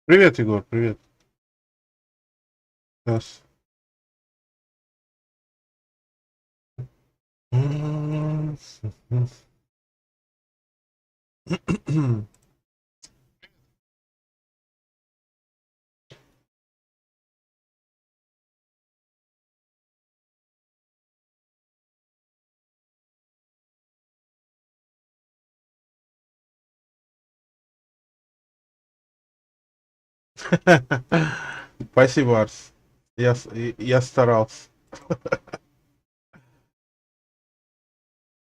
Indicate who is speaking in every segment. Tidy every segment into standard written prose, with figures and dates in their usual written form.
Speaker 1: Привет, Егор, привет. Сейчас. Спасибо, Арс. Я старался.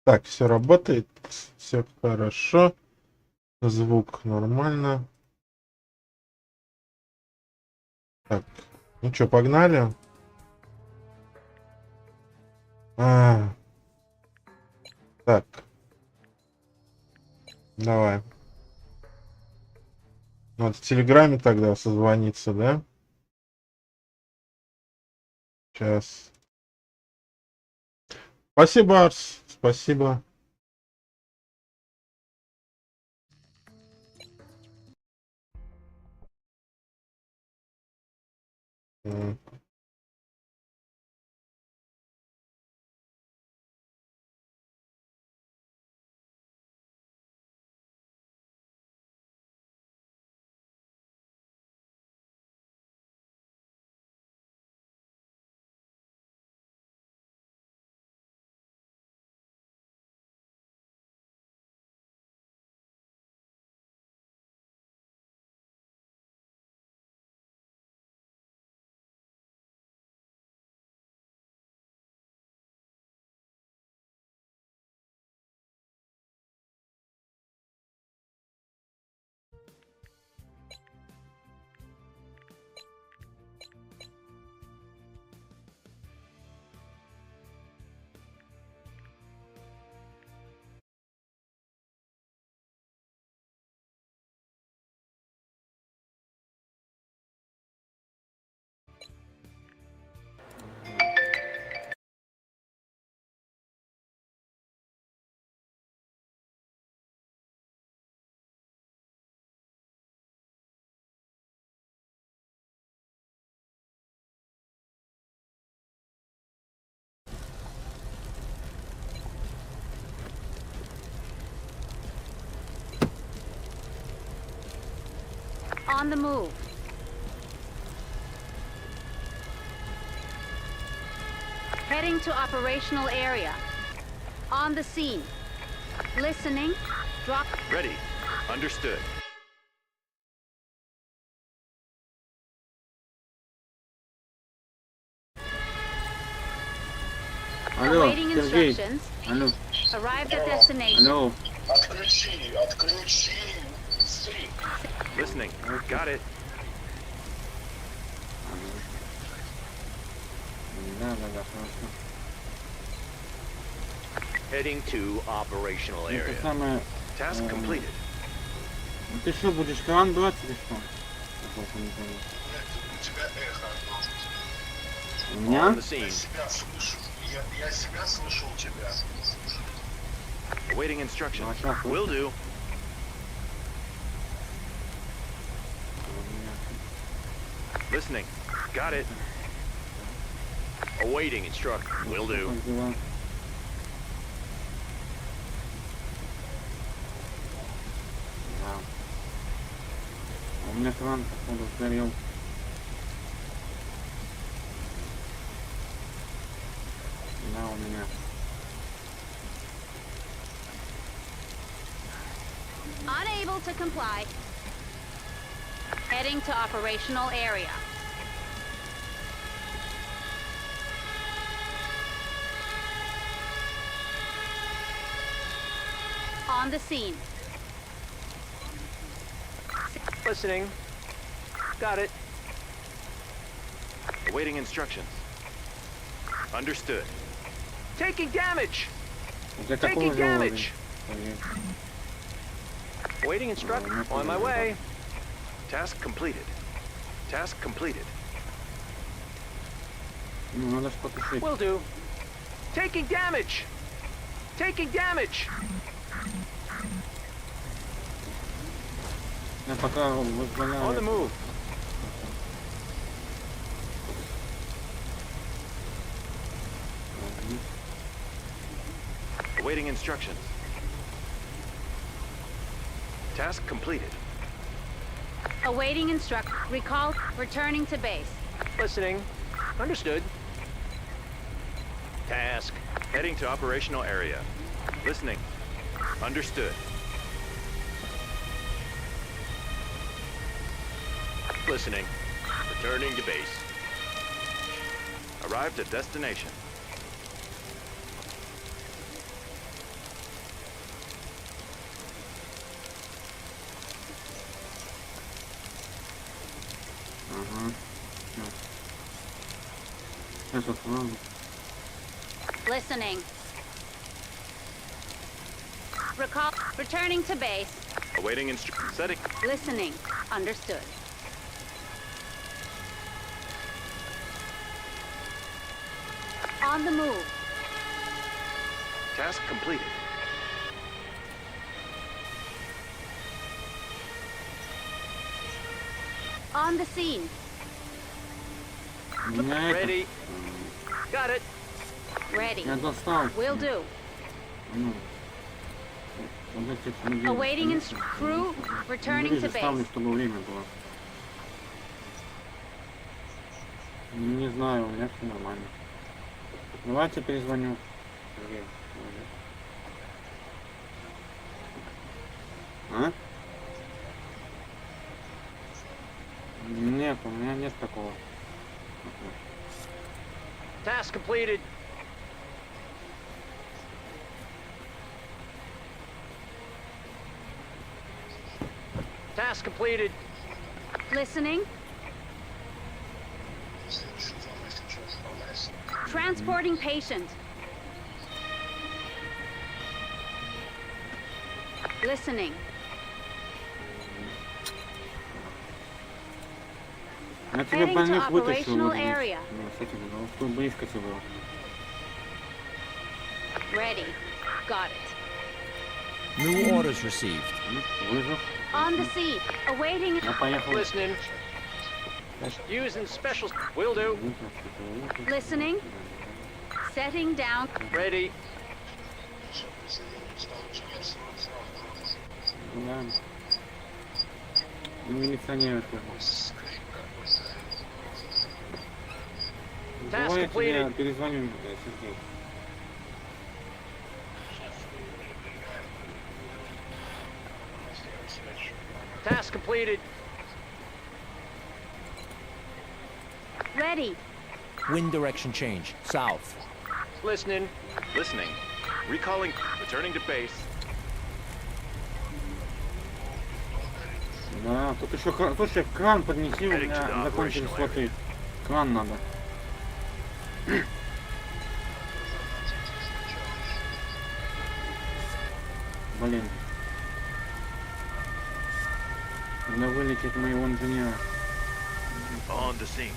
Speaker 1: Так, все работает, все хорошо, звук нормально. Так, ну что, погнали? А, так, давай. Вот в Телеграме тогда созвониться, да? Сейчас. Спасибо, Арс, спасибо. М.
Speaker 2: On the move. Heading to operational area. On the scene. Listening. Drop.
Speaker 3: Ready. Understood.
Speaker 4: Алло,
Speaker 2: Awaiting
Speaker 4: Сергей.
Speaker 2: instructions.
Speaker 4: Алло,
Speaker 2: Arrived at destination.
Speaker 4: алло.
Speaker 5: Отключи, стрим.
Speaker 3: Listening. Got it.
Speaker 4: Да, хорошо.
Speaker 3: Heading to operational
Speaker 4: Это
Speaker 3: area.
Speaker 4: самое...
Speaker 3: Task completed.
Speaker 4: Ну ты что, будешь кран брать или что? Я просто не понял.
Speaker 5: У тебя эхо должно быть.
Speaker 4: У меня?
Speaker 3: On the scene.
Speaker 5: Я себя слышу. Я себя слышу у тебя.
Speaker 3: Awaiting instructions.
Speaker 4: Ну, а щас
Speaker 3: Will do. Listening. Got it. Awaiting instructions. Will do.
Speaker 4: Как дела? Да. А у меня кран, походу, сгорел. Да, у меня.
Speaker 2: Unable to comply. Heading to operational area. On the scene.
Speaker 3: Listening. Got it. Awaiting instructions. Understood. Taking damage.
Speaker 4: Для какого
Speaker 3: Taking
Speaker 4: же уровня?
Speaker 3: damage. Awaiting instructions. On my way. Task completed. Task completed.
Speaker 4: Ну, надо ж потушить.
Speaker 3: Will do. Taking damage. Taking damage.
Speaker 4: Я пока
Speaker 3: On the
Speaker 4: вызволяю.
Speaker 3: move. Awaiting instructions. Task completed.
Speaker 2: Awaiting recall, returning to base.
Speaker 3: Listening. Understood. Task. Heading to operational area. Listening. Understood. Listening. Returning to base. Arrived at destination.
Speaker 4: Ага. Сейчас отправлю.
Speaker 2: Listening. Recall, returning to base.
Speaker 3: Awaiting setting.
Speaker 2: Listening. Understood. On the move.
Speaker 3: Task completed.
Speaker 2: On the scene.
Speaker 4: У меня это...
Speaker 3: Ready. Got it.
Speaker 2: Ready.
Speaker 4: Я достал.
Speaker 2: Will do.
Speaker 4: Ну. Вот эти люди.
Speaker 2: Awaiting crew, returning to
Speaker 4: Ставлю,
Speaker 2: base.
Speaker 4: чтобы время было. Не знаю, у меня все нормально. Давайте перезвоню. А? Нет, у меня нет такого.
Speaker 3: Task completed. Task completed.
Speaker 2: Listening. Transporting patient. Listening.
Speaker 4: Я тебе
Speaker 2: Heading to
Speaker 4: больных вытащил.
Speaker 2: operational
Speaker 4: Вот здесь.
Speaker 2: area.
Speaker 4: Ну, с этим, ну, что близко тебе было.
Speaker 2: Ready. Got it.
Speaker 6: New orders received.
Speaker 4: Ну, выжил.
Speaker 2: On the scene. Awaiting.
Speaker 4: Я поехал.
Speaker 3: Listening. Using special. Will do.
Speaker 2: Listening. Setting down.
Speaker 3: Ready.
Speaker 4: Да. Милиционеры тоже. Давай я тебе перезвоню, Сергей.
Speaker 3: Task completed.
Speaker 2: Ready.
Speaker 6: Wind direction change. South.
Speaker 3: Listening. Listening. Recalling. Returning to base.
Speaker 4: Да, тут еще, слушай, кран поднеси, у меня закончились слоты. Кран надо. Блин. Надо вылететь моего инженера.
Speaker 3: On the scene.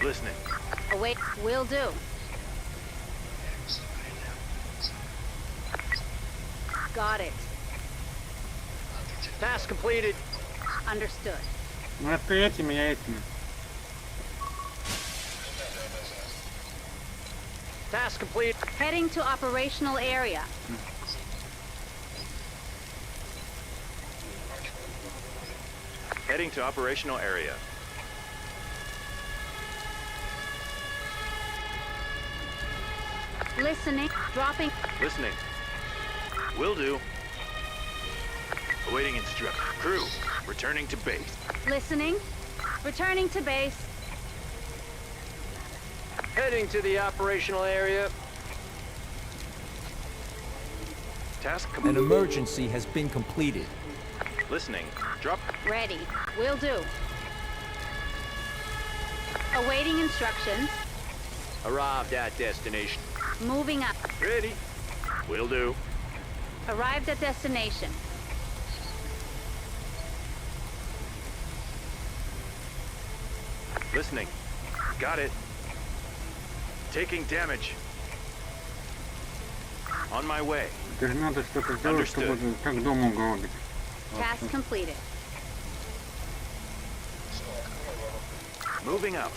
Speaker 3: Listening.
Speaker 2: Await. Will do. Got it.
Speaker 3: Task completed.
Speaker 2: Understood.
Speaker 4: Ну это этими, я этими.
Speaker 3: Task complete.
Speaker 2: Heading to operational area.
Speaker 3: Heading to operational area.
Speaker 2: Listening. Dropping.
Speaker 3: Listening. Will do. Awaiting instruction. Crew, returning to base.
Speaker 2: Listening. Returning to base.
Speaker 3: Heading to the operational area. Task
Speaker 6: An
Speaker 3: complete.
Speaker 6: emergency has been completed.
Speaker 3: Listening. Drop.
Speaker 2: Ready. Will do. Awaiting instructions.
Speaker 3: Arrived at destination.
Speaker 2: Moving up.
Speaker 3: Ready. Will do.
Speaker 2: Arrived at destination.
Speaker 3: Listening. Got it. Taking damage. On my way.
Speaker 4: Это же надо что-то сделать, чтобы как дома угробить.
Speaker 2: Task completed.
Speaker 3: Moving out.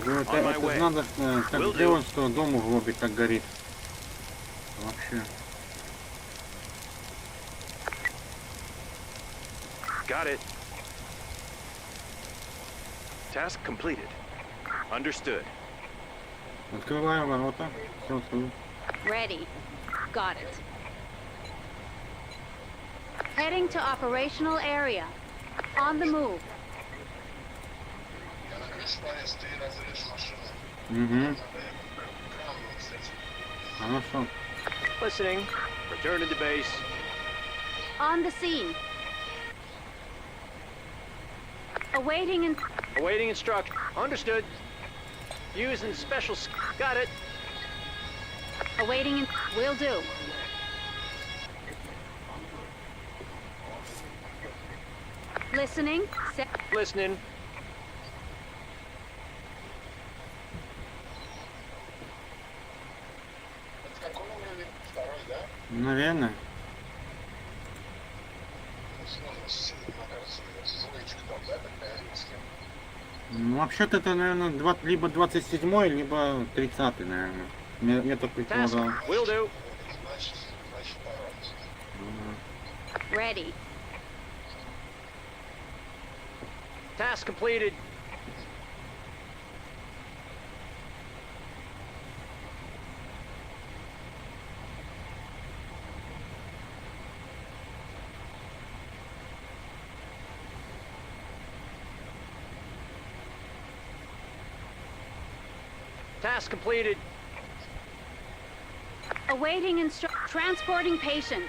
Speaker 4: Говорю,
Speaker 3: On my
Speaker 4: это
Speaker 3: way.
Speaker 4: надо так
Speaker 3: Will do.
Speaker 4: сделать, что дом углубить так горит. Вообще.
Speaker 3: Got it. Task completed. Understood.
Speaker 4: Открываю ворота. Все,
Speaker 2: Ready. Got it. Heading to operational area. On the move.
Speaker 5: Я на крыше полез, ты разрежь машину.
Speaker 4: Угу.
Speaker 5: Надо кран, кстати.
Speaker 4: Хорошо.
Speaker 3: Listening. Returning to base.
Speaker 2: On the scene. Awaiting
Speaker 3: Awaiting instruction. Understood. Using special. Got it.
Speaker 2: awaiting will do. Listening. Set.
Speaker 3: Listening.
Speaker 5: Это в каком уровне? Второй, да?
Speaker 4: Наверное.
Speaker 5: Ну, смотрим, на карте. Звоночек там, да, такая римская?
Speaker 4: Ну, вообще-то это, наверное, либо 27-й, либо 30-й, наверное. Я так
Speaker 3: Task.
Speaker 4: предполагал.
Speaker 3: Will do.
Speaker 5: Значит, второй.
Speaker 2: Ready.
Speaker 3: Task completed. Task completed.
Speaker 2: Awaiting transporting patient.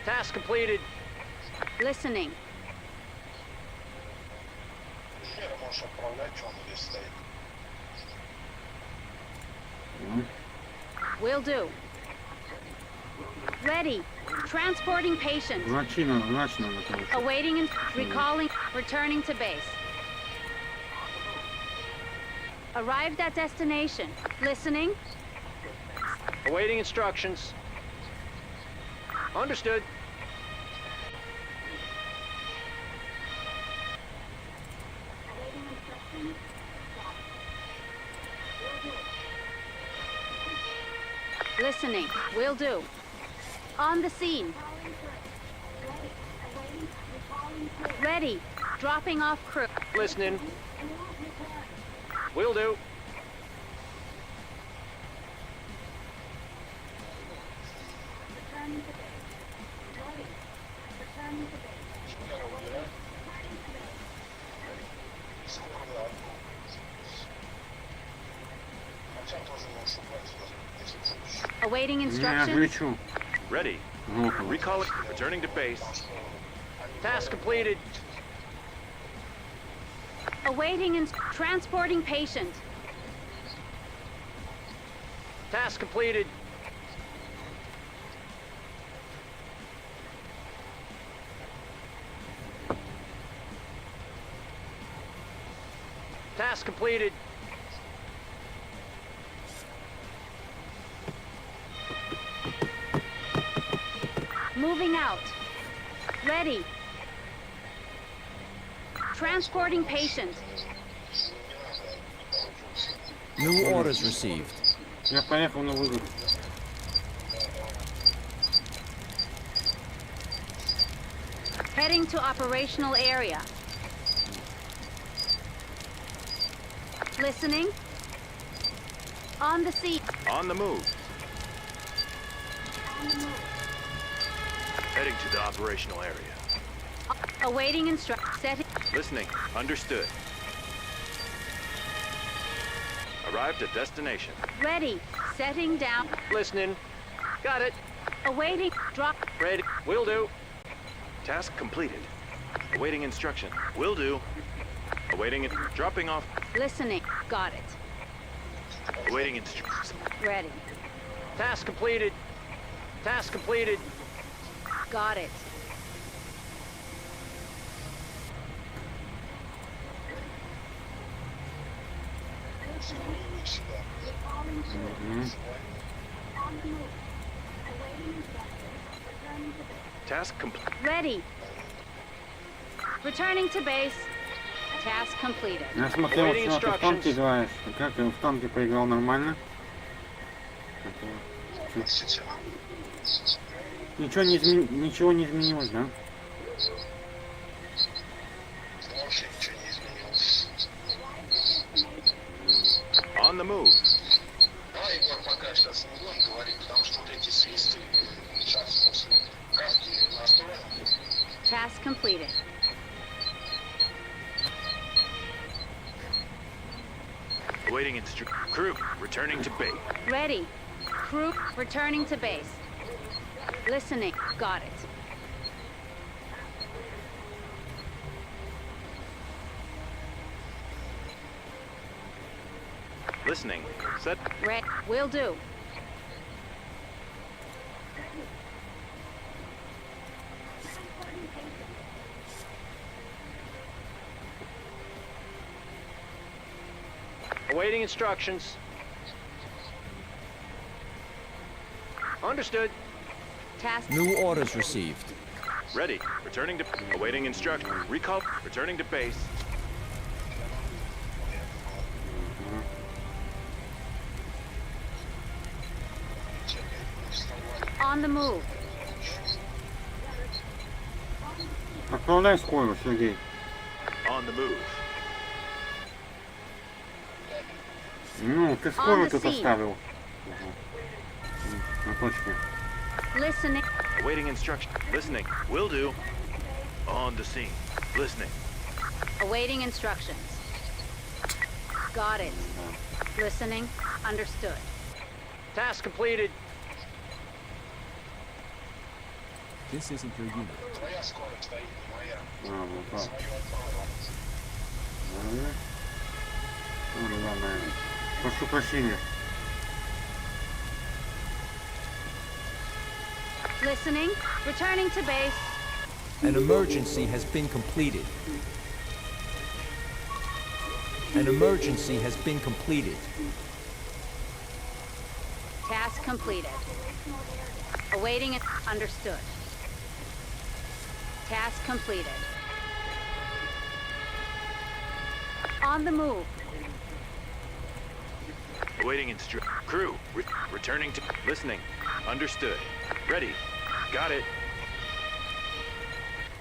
Speaker 3: Task completed.
Speaker 2: Listening.
Speaker 5: Хера можешь отправлять, что он здесь стоит.
Speaker 2: Will do. Ready. Transporting patient.
Speaker 4: Врачи надо, короче.
Speaker 2: Awaiting and recalling. Returning to base. Arrived at destination. Listening.
Speaker 3: Awaiting instructions. Understood.
Speaker 2: Listening. Will do. On the scene. Ready. Dropping off crew.
Speaker 3: Listening. Will do.
Speaker 5: Хера убирай. Скоро, да. Хотя тоже можешь убрать, если хочешь.
Speaker 2: Awaiting
Speaker 4: Я
Speaker 2: instructions.
Speaker 4: отвечу.
Speaker 3: Ready.
Speaker 4: Желтого.
Speaker 3: Recall. Returning to base. Task completed.
Speaker 2: Awaiting and transporting patient.
Speaker 3: Task completed. Task completed.
Speaker 2: Moving out. Ready. Transporting patient.
Speaker 6: New orders received.
Speaker 4: Я поехал на вызов.
Speaker 2: Heading to operational area. Listening. On the scene.
Speaker 3: On the move. Heading to the operational area.
Speaker 2: Awaiting setting.
Speaker 3: Listening. Understood. Arrived at destination.
Speaker 2: Ready. Setting down.
Speaker 3: Listening. Got it.
Speaker 2: Awaiting. Drop.
Speaker 3: Ready. Will do. Task completed. Awaiting instruction. Will do. Awaiting it. Dropping off.
Speaker 2: Listening. Got it.
Speaker 3: Awaiting instructions.
Speaker 2: Ready.
Speaker 3: Task completed. Task completed.
Speaker 2: Got it.
Speaker 5: Симулируй себя.
Speaker 3: Task complete.
Speaker 2: Ready. Returning to base. Task completed.
Speaker 4: Я смотрел,
Speaker 3: Awaiting
Speaker 4: что ты в танке
Speaker 3: instructions.
Speaker 4: играешь. И как в танке поиграл нормально?
Speaker 5: Относительно.
Speaker 4: Ничего не изменилось, да?
Speaker 5: Вообще ничего не изменилось.
Speaker 3: On the move.
Speaker 5: Давай, Егор, пока сейчас не будем говорить, потому что вот эти свисты сейчас после катки настроены.
Speaker 2: Task completed.
Speaker 3: Awaiting crew, returning to base.
Speaker 2: Ready. Crew returning to base. Listening. Got it.
Speaker 3: Listening. Set.
Speaker 2: Red. Will do.
Speaker 3: Awaiting instructions. Understood.
Speaker 2: Task.
Speaker 6: New orders received.
Speaker 3: Ready. Returning to... Awaiting instruction. Recall. Returning to base.
Speaker 2: On the move.
Speaker 4: Отправляй скорую, Сергей.
Speaker 3: On the move.
Speaker 4: Ну, ты скорую
Speaker 2: the
Speaker 4: тут
Speaker 2: scene.
Speaker 4: оставил. На точке.
Speaker 2: Listening.
Speaker 3: Awaiting instruction. Listening. Will do. On the scene. Listening.
Speaker 2: Awaiting instructions. Got it. Listening. Understood.
Speaker 3: Task completed.
Speaker 6: This isn't your unit.
Speaker 5: Твоя скорость стоит, не моя.
Speaker 4: Вот так.
Speaker 5: Свою отправила.
Speaker 4: Ну, ладно. Прошу прощения.
Speaker 2: Listening. Returning to base.
Speaker 6: An emergency has been completed. An emergency has been completed.
Speaker 2: Task completed. Awaiting it. Understood. Task completed. On the move.
Speaker 3: Awaiting crew. Returning to... Listening. Understood. Ready. Got it.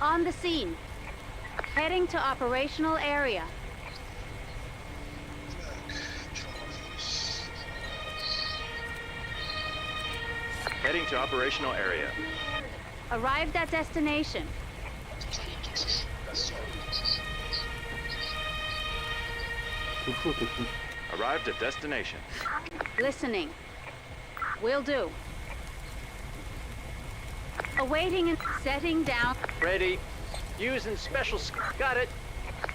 Speaker 2: On the scene. Heading to operational area.
Speaker 3: Heading to operational area.
Speaker 2: Arrived at destination.
Speaker 5: Что не тушишь? Костер.
Speaker 4: Тушу.
Speaker 3: Arrived at destination.
Speaker 2: Listening. Will do. Awaiting and setting down.
Speaker 3: Ready. Using special... Got it.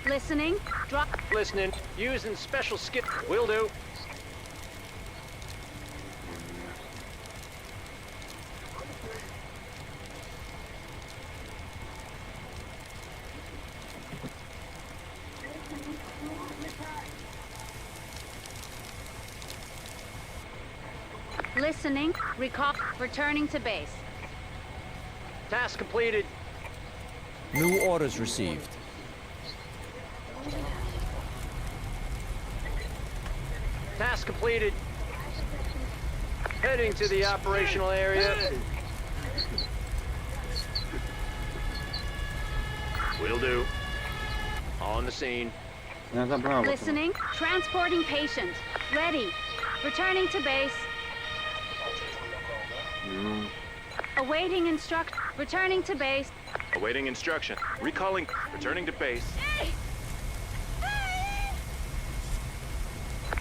Speaker 2: Listening. Drop.
Speaker 3: Listening. Using special skip. Will do.
Speaker 2: Listening. Recall. Returning to base.
Speaker 3: Task completed.
Speaker 6: New orders received.
Speaker 3: Task completed. Heading to the operational area. Will do. On the scene.
Speaker 4: Я забрал. это.
Speaker 2: Listening. Transporting patient. Ready. Returning to base.
Speaker 4: Ну,
Speaker 2: Awaiting instruct. Returning to base.
Speaker 3: Awaiting instruction. Recalling. Returning to base.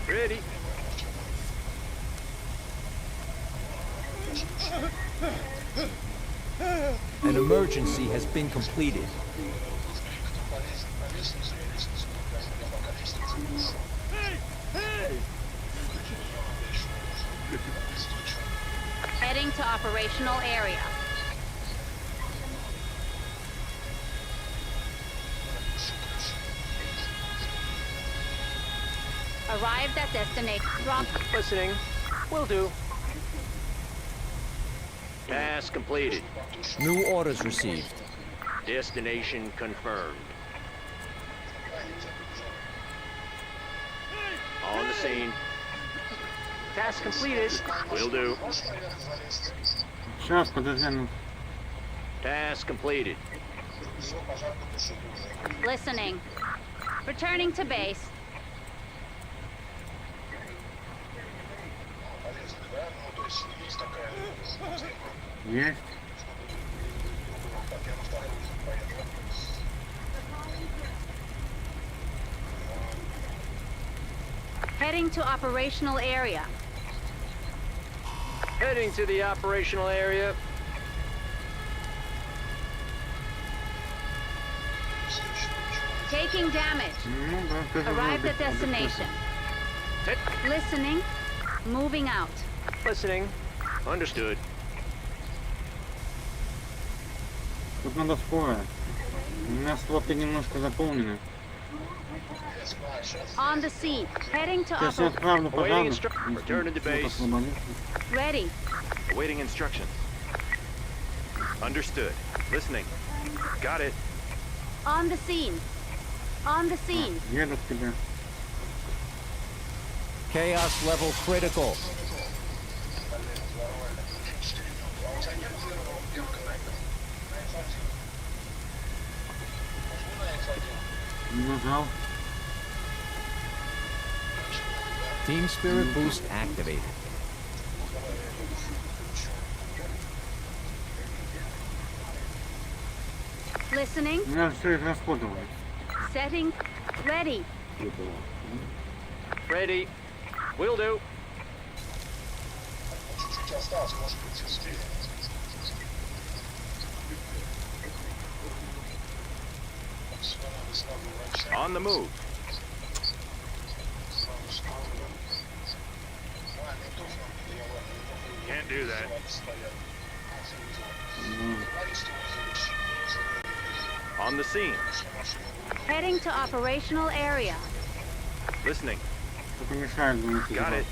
Speaker 3: Ready.
Speaker 6: An emergency has been completed.
Speaker 5: Кто полезет по лестнице, я лестницу покажу. Я пока лестницу пишу.
Speaker 2: Heading to operational area. Arrived at destination. Drop.
Speaker 3: Listening. Will do. Task completed.
Speaker 6: New orders received.
Speaker 3: Destination confirmed.
Speaker 5: Правильно,
Speaker 3: On the scene. Task completed. Will do.
Speaker 5: Можешь наверх залезть?
Speaker 4: Сейчас, подожди, ну.
Speaker 3: Task completed.
Speaker 5: Все, пожар потушили уже.
Speaker 2: Listening. Returning to base.
Speaker 5: Полезли, да? Ну, то есть есть такая тема.
Speaker 4: Есть.
Speaker 5: Так, я на второй выход поеду.
Speaker 2: Heading to operational area.
Speaker 3: Heading to the operational area.
Speaker 2: Taking damage.
Speaker 4: Ну, да, ты же
Speaker 2: Arrived
Speaker 4: вроде
Speaker 2: at destination. Listening. Moving out.
Speaker 3: Listening. Understood.
Speaker 4: Тут надо скорая. У меня слоты немножко заполнены.
Speaker 2: On the scene. Heading to
Speaker 4: Сейчас я отправлю
Speaker 3: Awaiting
Speaker 4: пожарных.
Speaker 3: Return to base.
Speaker 2: Ready.
Speaker 3: Awaiting instructions. Understood. Listening. Got it.
Speaker 2: On the scene. On the scene.
Speaker 4: Еду к тебе.
Speaker 6: Chaos level critical.
Speaker 4: Нажал.
Speaker 6: Team spirit boost activated.
Speaker 2: Listening.
Speaker 4: У меня все израсходовалось.
Speaker 2: Setting. Ready.
Speaker 3: Ready. Will do.
Speaker 5: Чуть-чуть осталось, может быть, успеем. Сюда надо сразу врача.
Speaker 3: On the move.
Speaker 5: Сразу. А, не то, что я ладно, не то.
Speaker 3: Can't do that.
Speaker 5: Стоят. Журналисты вызовешь.
Speaker 3: On the scene.
Speaker 2: Heading to operational area.
Speaker 3: Listening.
Speaker 4: Только мешает думаю.
Speaker 3: Got it.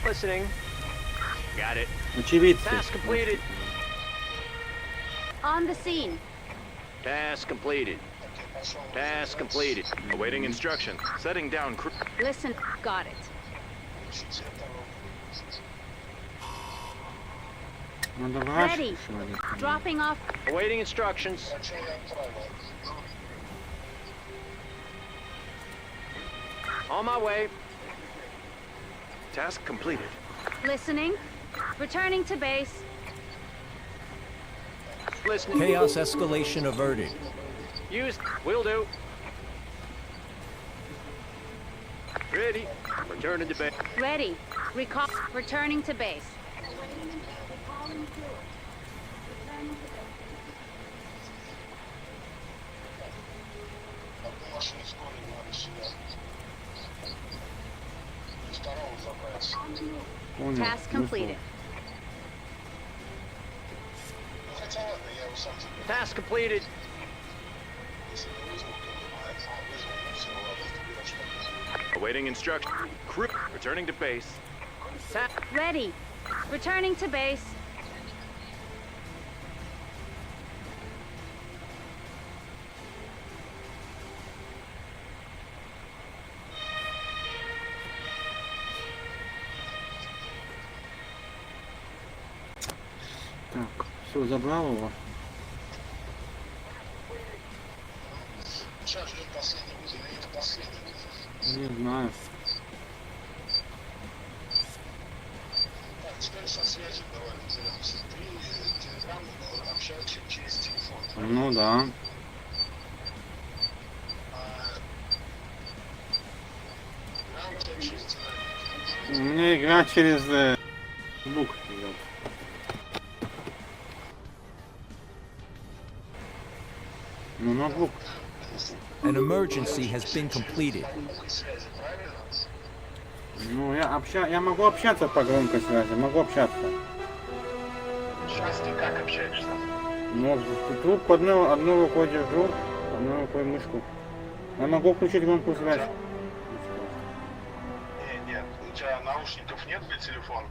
Speaker 3: Listening. Got it.
Speaker 4: Очевидцы.
Speaker 3: Task completed.
Speaker 2: On the scene.
Speaker 3: Task completed. Task completed. Awaiting instructions. Setting down crew.
Speaker 2: Listen. Got it.
Speaker 4: Надо врач
Speaker 2: Ready.
Speaker 4: человек.
Speaker 2: Dropping off.
Speaker 3: Awaiting instructions.
Speaker 5: Врача я отправил.
Speaker 3: On my way. Task completed.
Speaker 2: Listening. Returning to base.
Speaker 3: Listening.
Speaker 6: Chaos escalation averted.
Speaker 3: Used. Will do. Ready. Returning to base.
Speaker 2: Ready. Recall. Returning to base.
Speaker 5: Одну машину скорой надо сюда. И второго забрать.
Speaker 4: Понял.
Speaker 2: Task completed.
Speaker 5: Ну хотя ладно, я его сам заберу.
Speaker 3: Task completed.
Speaker 5: Если не вызвал, то вызвал, ну все, ладно, тогда что.
Speaker 3: Awaiting instruction. Crew. Returning to base. Sat.
Speaker 2: Ready. Returning to base.
Speaker 4: Так, все, забрал его.
Speaker 5: Сейчас ждем последний вызов, или это последний вызов?
Speaker 4: Не знаю.
Speaker 5: Так, теперь со связью давай разберемся. Ты телеграм общаешься через телефон, правильно?
Speaker 4: Ну да.
Speaker 5: Телеграм у тебя через динамик.
Speaker 4: У меня игра через звук идет. Ну, ноутбук.
Speaker 6: An emergency has been completed.
Speaker 5: Громкой связи, правильно?
Speaker 4: Ну, я могу общаться по громкой связи, могу общаться.
Speaker 5: Сейчас ты как общаешься?
Speaker 4: Ну, трубку одной рукой держу, одной рукой мышку. Я могу включить громкую связь.
Speaker 5: Нет, у тебя наушников нет для телефона?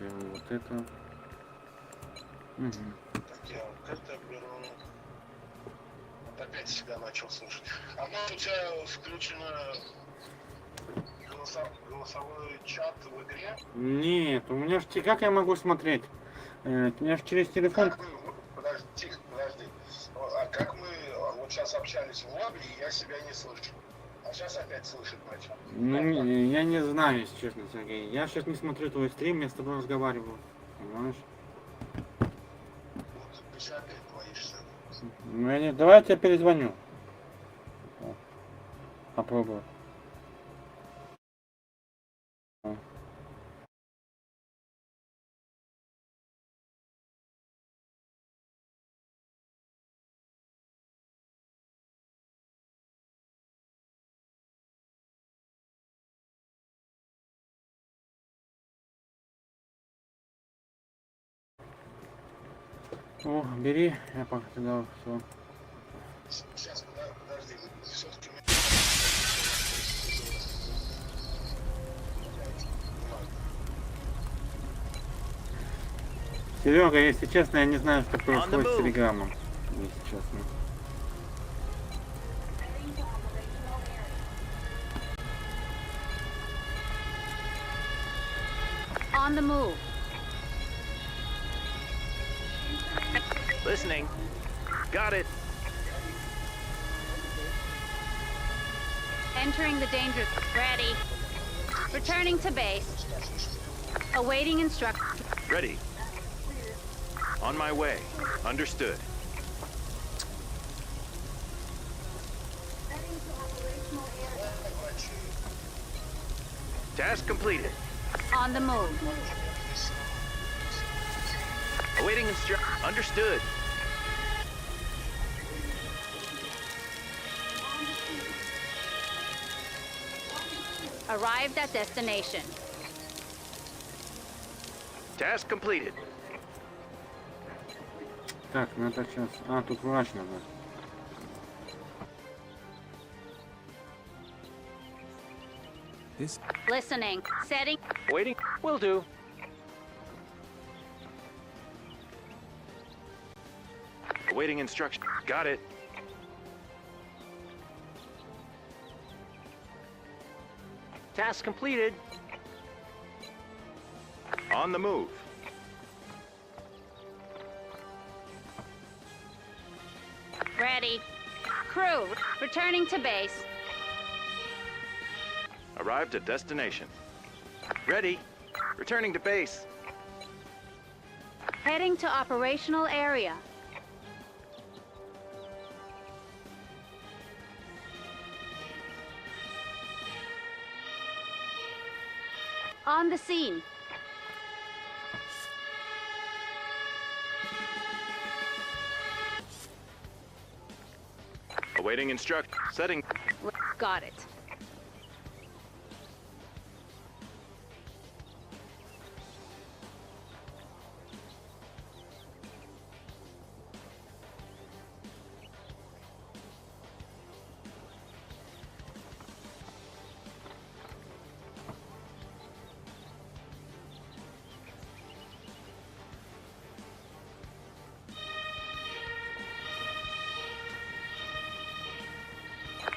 Speaker 4: беру вот это. Угу.
Speaker 5: Так, я вот это беру. Вот опять себя начал слушать. А может у тебя включено голосовой чат в игре?
Speaker 4: Нет, у меня ж как я могу смотреть? У меня ж через телефон.
Speaker 5: Как мы, подожди, тихо, подожди. А как мы вот сейчас общались в лобби, и я себя не слышу. А сейчас опять слышать начал.
Speaker 4: Ну, я не знаю, если честно, Сергей. Я сейчас не смотрю твой стрим, я с тобой разговариваю. Понимаешь?
Speaker 5: Вот ты же опять боишься.
Speaker 4: Ну, давай я тебе перезвоню. Попробую. О, бери, я пока тогда все.
Speaker 5: Сейчас, подожди, все-таки
Speaker 4: Серега, если честно, я не знаю, что
Speaker 6: On the
Speaker 4: происходит с
Speaker 6: move.
Speaker 4: телеграммом. Если честно.
Speaker 2: On the move.
Speaker 3: Listening. Got it.
Speaker 2: Entering the danger. Ready. Returning to base. Awaiting instructions.
Speaker 3: Ready. On my way. Understood. Task completed.
Speaker 2: On the move.
Speaker 3: Awaiting instruction. Understood.
Speaker 2: Arrived at destination.
Speaker 3: Task completed.
Speaker 4: Так, надо сейчас. А, тут врач надо.
Speaker 6: This
Speaker 2: Listening. Setting.
Speaker 3: Waiting. Will do. Awaiting instruction. Got it.
Speaker 7: Task completed.
Speaker 3: On the move.
Speaker 2: Ready. Crew. Returning to base.
Speaker 3: Arrived at destination. Ready. Returning to base.
Speaker 2: Heading to operational area. On the scene.
Speaker 3: Awaiting instruction. Setting.
Speaker 2: Got it.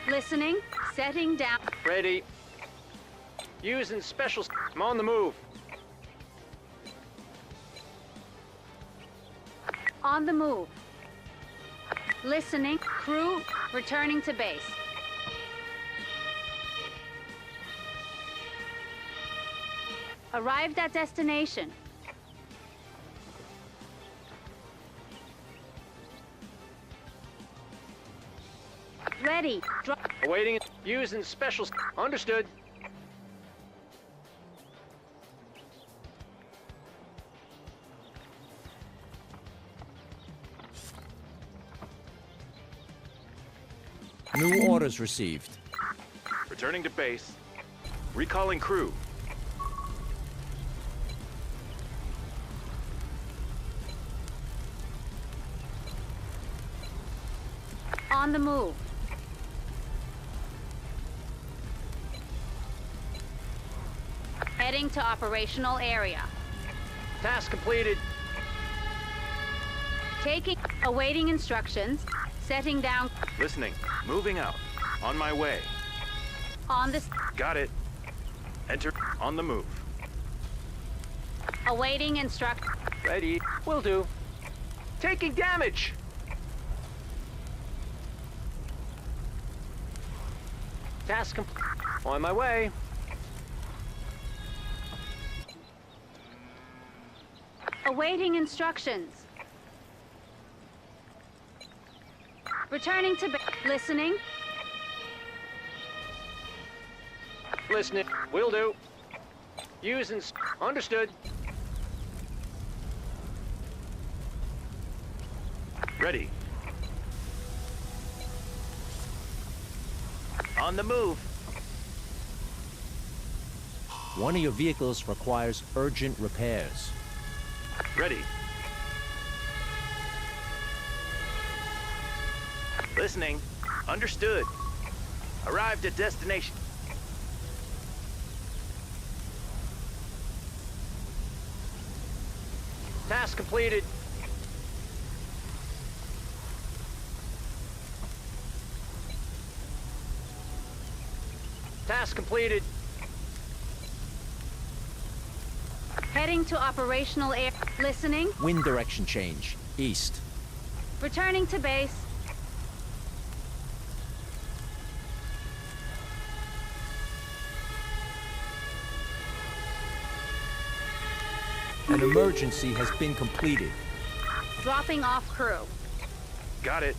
Speaker 2: Listening. Setting down.
Speaker 7: Ready. Using special. I'm on the move.
Speaker 2: On the move. Listening. Crew. Returning to base. Arrived at destination. Ready.
Speaker 7: Awaiting. Using special. Understood.
Speaker 6: new orders received.
Speaker 3: Returning to base. Recalling crew.
Speaker 2: On the move. Heading to operational area.
Speaker 7: Task completed.
Speaker 2: Awaiting instructions. Setting down.
Speaker 3: Listening. Moving out. On my way.
Speaker 2: On the...
Speaker 3: Got it. Enter. On the move.
Speaker 2: Awaiting instruct.
Speaker 7: Ready. Will do. Taking damage. Task complete. On my way.
Speaker 2: Awaiting instructions. Returning to... Listening.
Speaker 7: Listening. Will do. Using... Understood.
Speaker 3: Ready. On the move.
Speaker 6: One of your vehicles requires urgent repairs.
Speaker 3: Ready. Listening. Understood. Arrived at destination.
Speaker 7: Task completed. Task completed.
Speaker 2: Heading to operational air. Listening.
Speaker 6: Wind direction change. East.
Speaker 2: Returning to base.
Speaker 6: An emergency has been completed.
Speaker 2: Dropping off crew.
Speaker 3: Got it.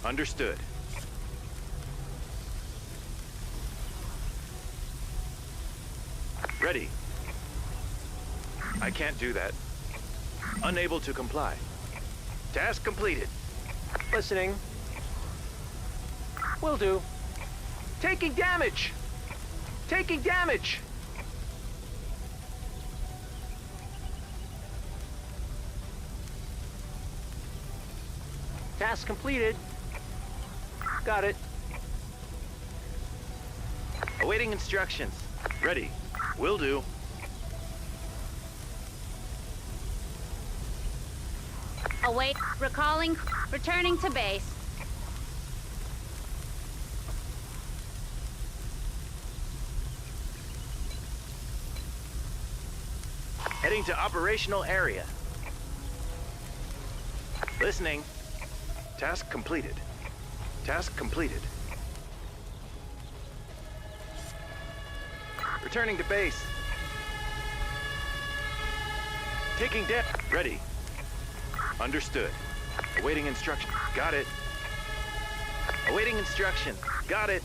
Speaker 3: Understood. Ready. I can't do that. Unable to comply. Task completed.
Speaker 7: Listening. Will do. Taking damage. Taking damage. Task completed. Got it.
Speaker 3: Awaiting instructions. Ready. Will do.
Speaker 2: Await. Recalling. Returning to base.
Speaker 3: Heading to operational area. Listening. Task completed. Task completed. Returning to base. Taking depth. Ready. Understood. Awaiting instruction. Got it. Awaiting instruction. Got it.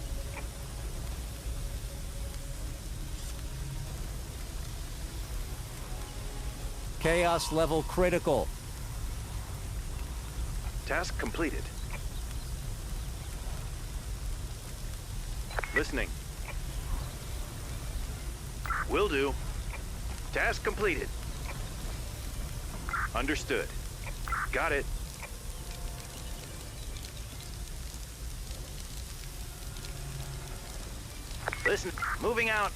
Speaker 6: Chaos level critical.
Speaker 3: Task completed. Listening. Will do. Task completed. Understood. Got it. Listen. Moving out.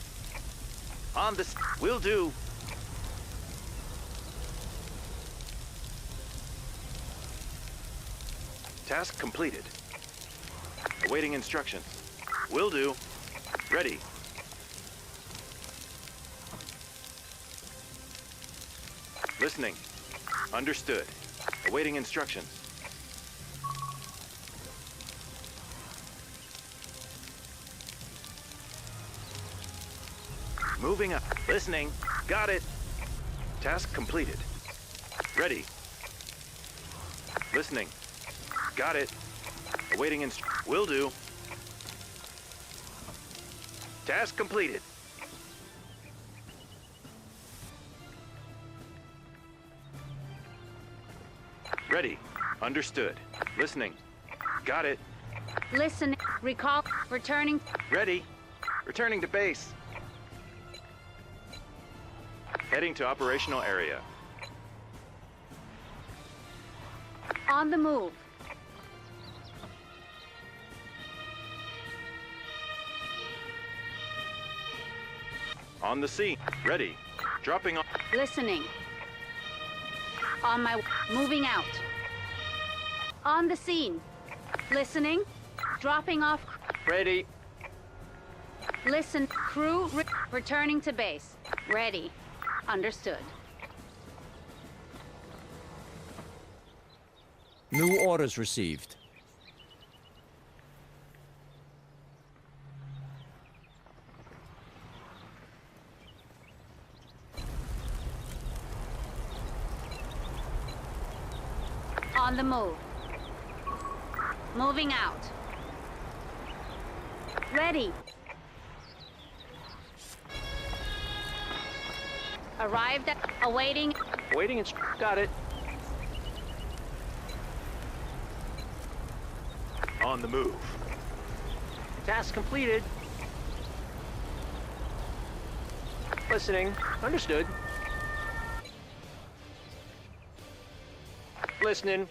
Speaker 3: On the... Will do. Task completed. Awaiting instructions. Will do. Ready. Listening. Understood. Awaiting instructions. Moving up. Listening. Got it. Task completed. Ready. Listening. Got it. Awaiting will do. Task completed. Ready. Understood. Listening. Got it.
Speaker 2: Listen. Recall. Returning.
Speaker 3: Ready. Returning to base. Heading to operational area.
Speaker 2: On the move.
Speaker 3: On the scene. Ready. Dropping off.
Speaker 2: Listening. On my moving out. On the scene. Listening. Dropping off.
Speaker 7: Ready.
Speaker 2: Listen. Crew returning to base. Ready. Understood.
Speaker 6: New orders received.
Speaker 2: On the move. Moving out. Ready. Arrived at awaiting.
Speaker 7: Waiting and got it.
Speaker 3: On the move.
Speaker 7: Task completed. Listening. Understood. Listening.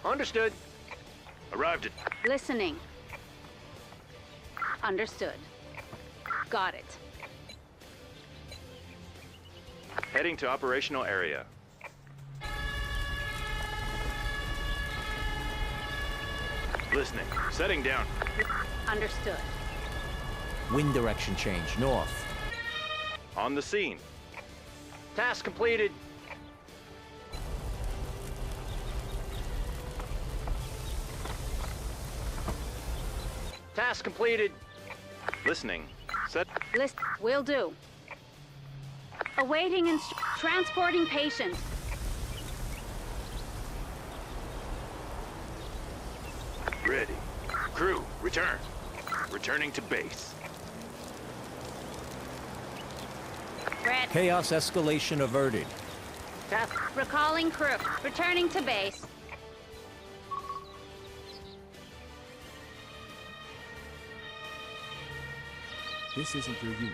Speaker 7: Understood.
Speaker 3: Arrived at.
Speaker 2: Listening. Understood. Got it.
Speaker 3: Heading to operational area. Listening. Setting down.
Speaker 2: Understood.
Speaker 6: Wind direction change, north.
Speaker 3: On the scene.
Speaker 7: Task completed. Task completed.
Speaker 3: Listening. Set.
Speaker 2: List will do. Awaiting transporting patient.
Speaker 3: Ready. Crew, return. Returning to base.
Speaker 2: Red.
Speaker 6: Chaos escalation averted.
Speaker 7: Task.
Speaker 2: Recalling crew. Returning to base.
Speaker 8: This isn't your unit.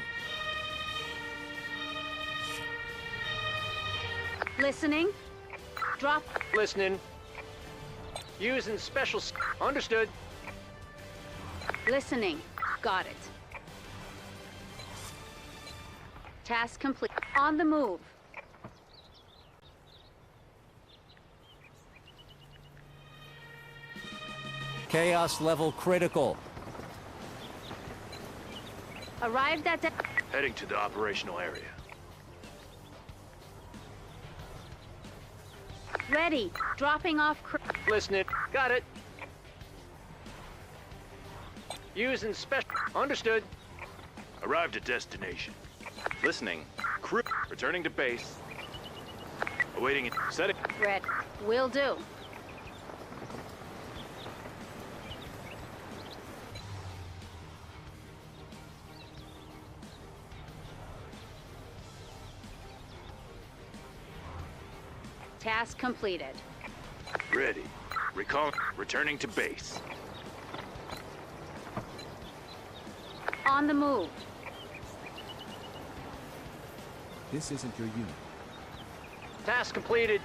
Speaker 2: Listening. Drop.
Speaker 7: Listening. Using special. Understood.
Speaker 2: Listening. Got it. Task complete. On the move.
Speaker 6: Chaos level critical.
Speaker 2: Arrived at
Speaker 3: Heading to the operational area.
Speaker 2: ready. Dropping off crew.
Speaker 7: Listening. Got it. Using special. Understood.
Speaker 3: Arrived at destination. Listening. Crew, returning to base. Awaiting it. Setting.
Speaker 2: Red. Will do. Task completed.
Speaker 3: Ready. Recall. Returning to base.
Speaker 2: On the move.
Speaker 8: This isn't your unit.
Speaker 7: Task completed.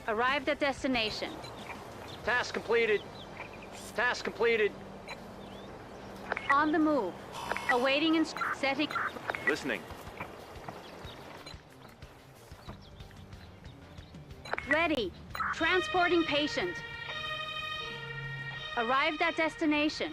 Speaker 2: Arrived at destination.
Speaker 7: Task completed. Task completed.
Speaker 2: On the move. Awaiting setting.
Speaker 3: Listening.
Speaker 2: Ready. Transporting patient. Arrived at destination.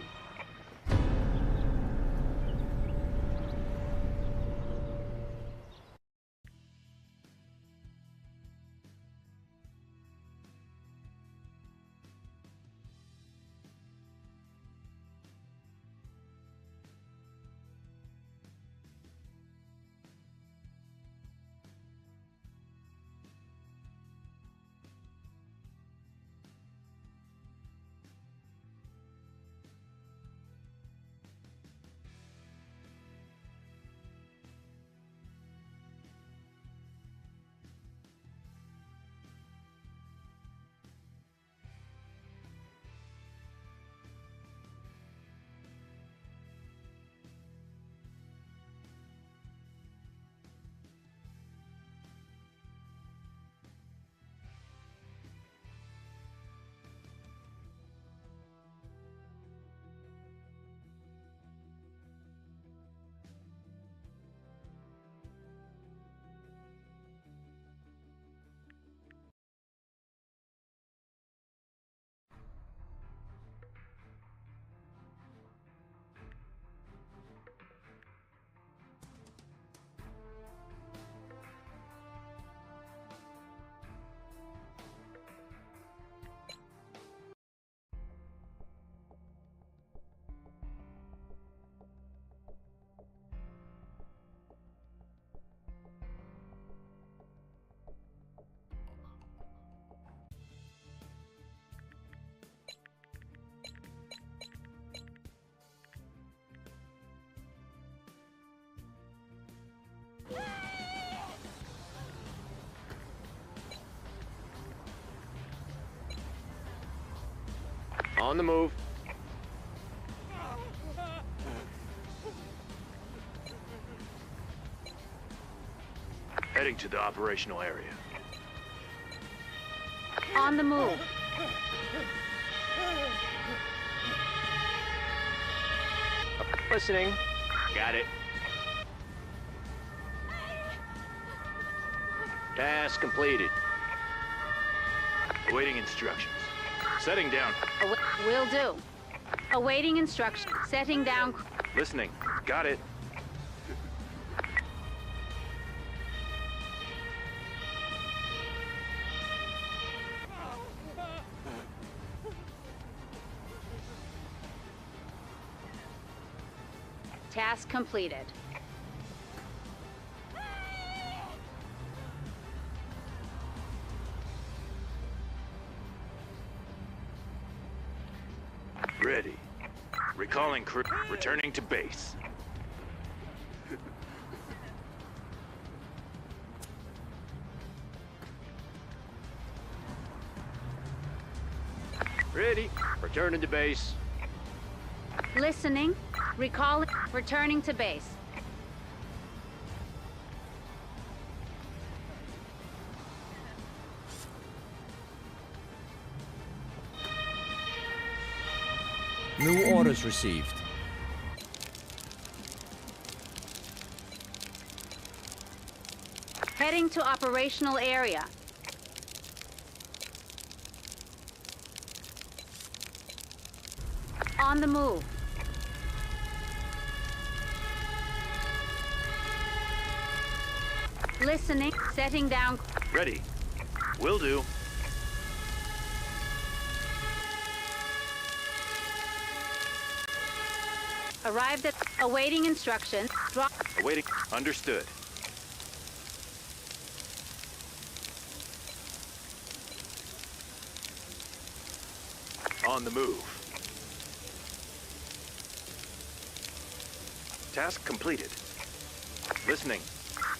Speaker 7: On the move.
Speaker 3: Heading to the operational area.
Speaker 2: On the move.
Speaker 7: Listening.
Speaker 3: Got it.
Speaker 7: Task completed.
Speaker 3: Awaiting instructions. Setting down.
Speaker 2: Will do. Awaiting instruction. Setting down.
Speaker 3: Listening. Got it.
Speaker 2: Task completed.
Speaker 3: Ready. Recalling crew. Returning to base.
Speaker 7: Ready. Returning to base.
Speaker 2: Listening. Recalling. Returning to base.
Speaker 6: New orders received.
Speaker 2: Heading to operational area. On the move. Listening. Setting down.
Speaker 3: Ready. Will do.
Speaker 2: Arrived at. Awaiting instructions. Drop.
Speaker 3: Awaiting. Understood. On the move. Task completed. Listening.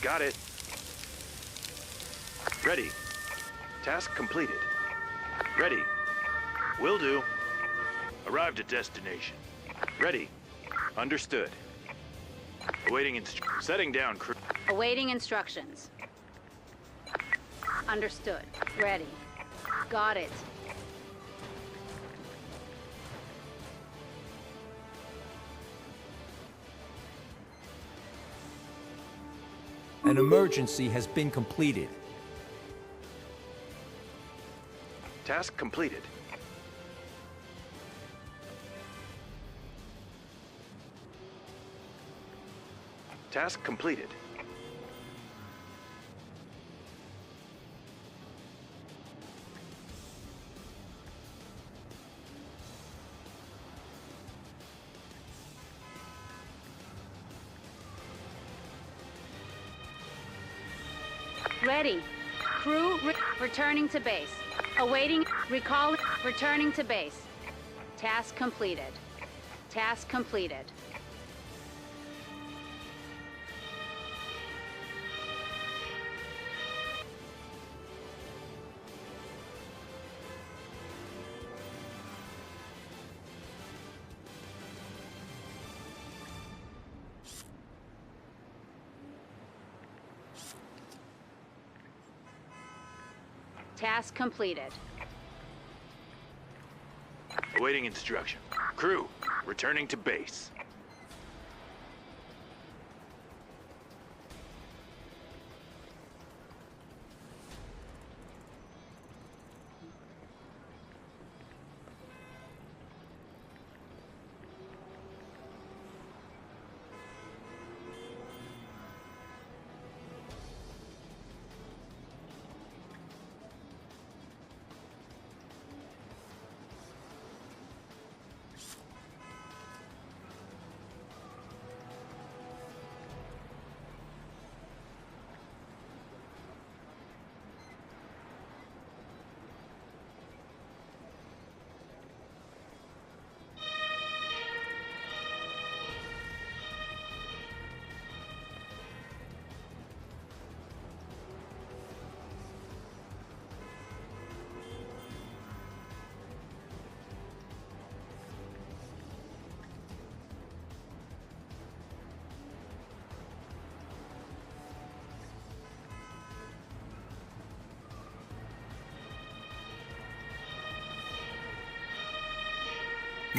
Speaker 3: Got it. Ready. Task completed. Ready. Will do. Arrived at destination. Ready. Understood. Awaiting setting down crew.
Speaker 2: Awaiting instructions. Understood. Ready. Got it.
Speaker 6: An emergency has been completed.
Speaker 3: Task completed. Task completed.
Speaker 2: Ready. Crew returning to base. Awaiting. Recall. Returning to base. Task completed. Task completed. Task completed.
Speaker 3: Awaiting instruction. Crew, returning to base.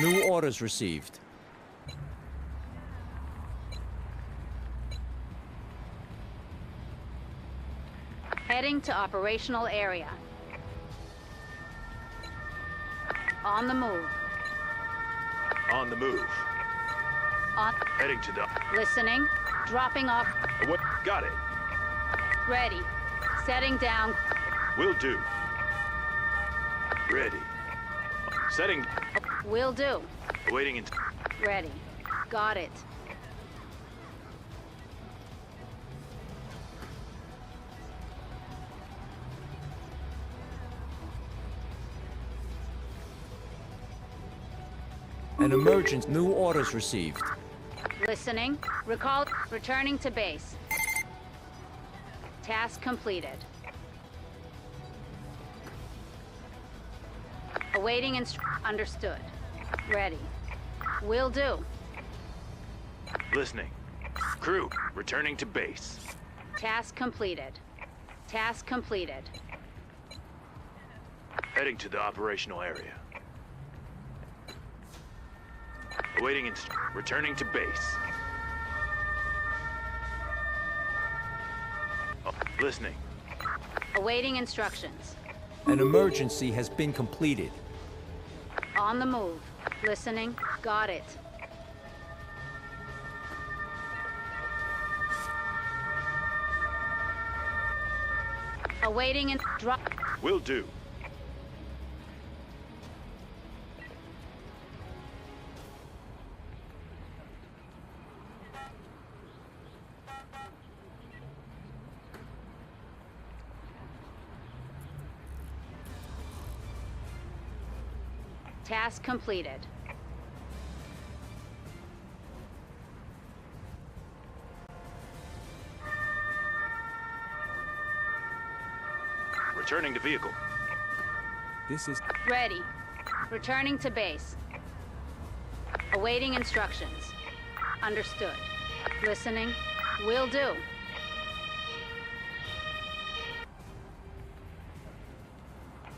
Speaker 6: New orders received.
Speaker 2: Heading to operational area. On the move.
Speaker 3: On the move.
Speaker 2: On.
Speaker 3: Heading to the...
Speaker 2: Listening. Dropping off.
Speaker 3: What? Got it.
Speaker 2: Ready. Setting down.
Speaker 3: Will do. Ready. Setting...
Speaker 2: Will do.
Speaker 3: Awaiting...
Speaker 2: Ready. Got it.
Speaker 6: An emergency. New orders received.
Speaker 2: Listening. Recall. Returning to base. Task completed. Awaiting understood. Ready. Will do.
Speaker 3: Listening. Crew, returning to base.
Speaker 2: Task completed. Task completed.
Speaker 3: Heading to the operational area. Awaiting returning to base. Oh, listening.
Speaker 2: Awaiting instructions.
Speaker 6: An emergency has been completed.
Speaker 2: On the move. Listening. Got it. Awaiting and drop.
Speaker 3: Will do.
Speaker 2: Task completed.
Speaker 3: Returning to vehicle.
Speaker 8: This is
Speaker 2: Ready. Returning to base. Awaiting instructions. Understood. Listening. Will do.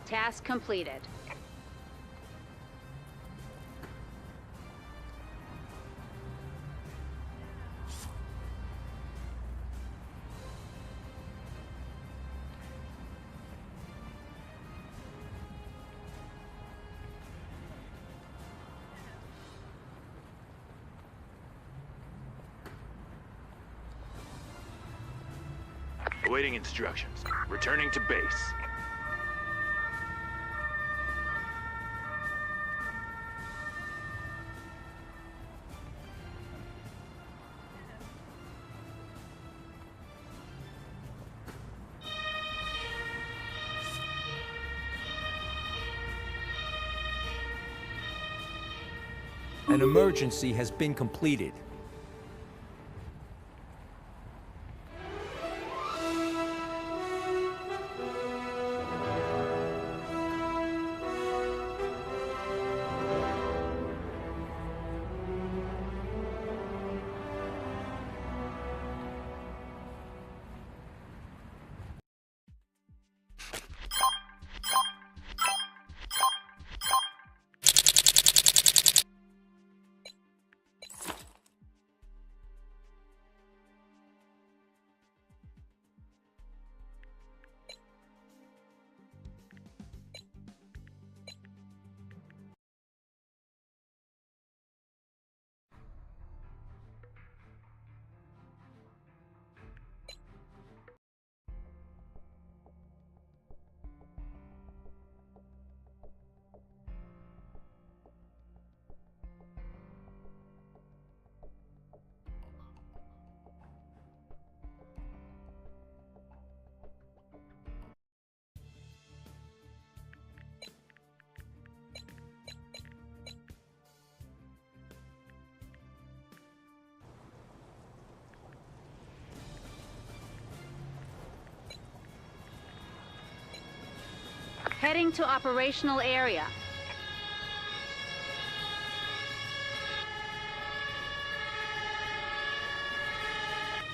Speaker 2: Task completed.
Speaker 3: Awaiting instructions. Returning to base.
Speaker 6: An emergency has been completed.
Speaker 2: Heading to operational area.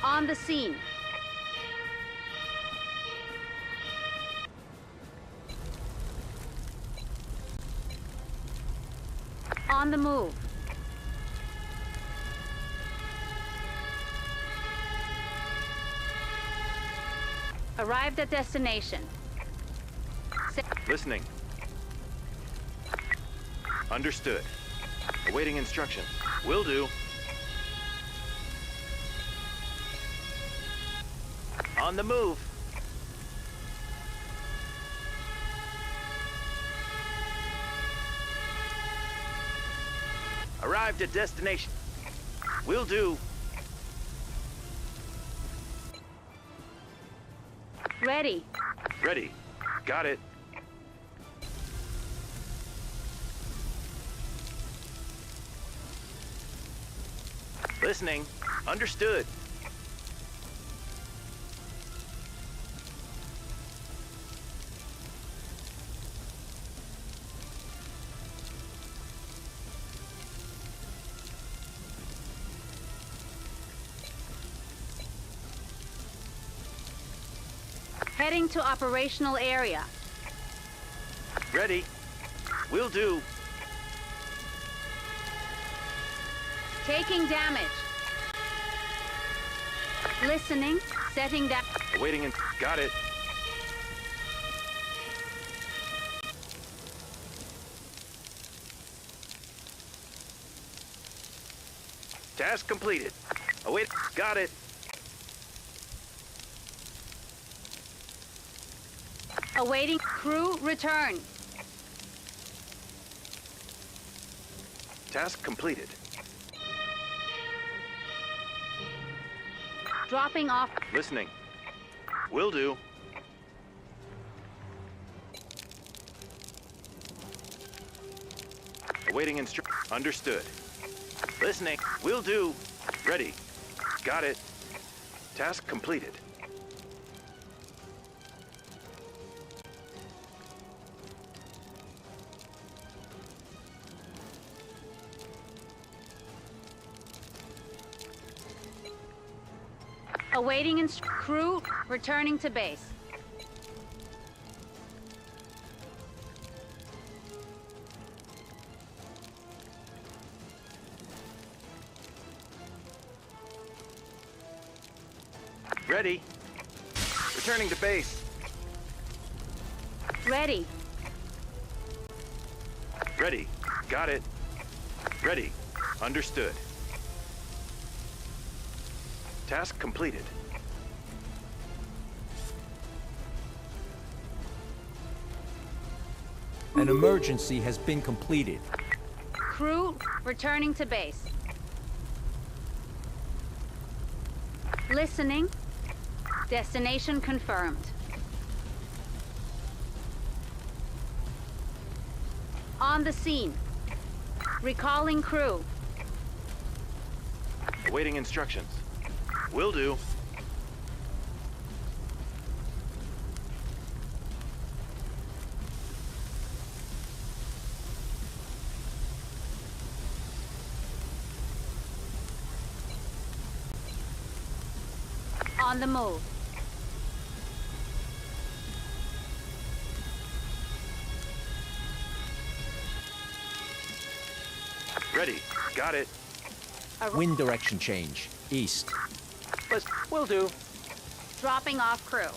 Speaker 2: On the scene. On the move. Arrived at destination.
Speaker 3: Listening. Understood. Awaiting instructions. Will do. On the move. Arrived at destination. Will do.
Speaker 2: Ready.
Speaker 3: Ready. Got it. Listening. Understood.
Speaker 2: Heading to operational area.
Speaker 3: Ready. Will do.
Speaker 2: Taking damage. Listening. Setting that.
Speaker 3: Awaiting and got it. Task completed. Await. Got it.
Speaker 2: Awaiting crew return.
Speaker 3: Task completed.
Speaker 2: Dropping off.
Speaker 3: Listening. Will do. Awaiting understood. Listening. Will do. Ready. Got it. Task completed.
Speaker 2: Awaiting crew returning to base.
Speaker 3: Ready. Returning to base.
Speaker 2: Ready.
Speaker 3: Ready. Got it. Ready. Understood. Task completed.
Speaker 6: An emergency has been completed.
Speaker 2: Crew returning to base. Listening. Destination confirmed. On the scene. Recalling crew.
Speaker 3: Awaiting instructions. Will do.
Speaker 2: On the move.
Speaker 3: Ready. Got it.
Speaker 6: Wind direction change. East.
Speaker 7: Will do.
Speaker 2: Dropping off crew.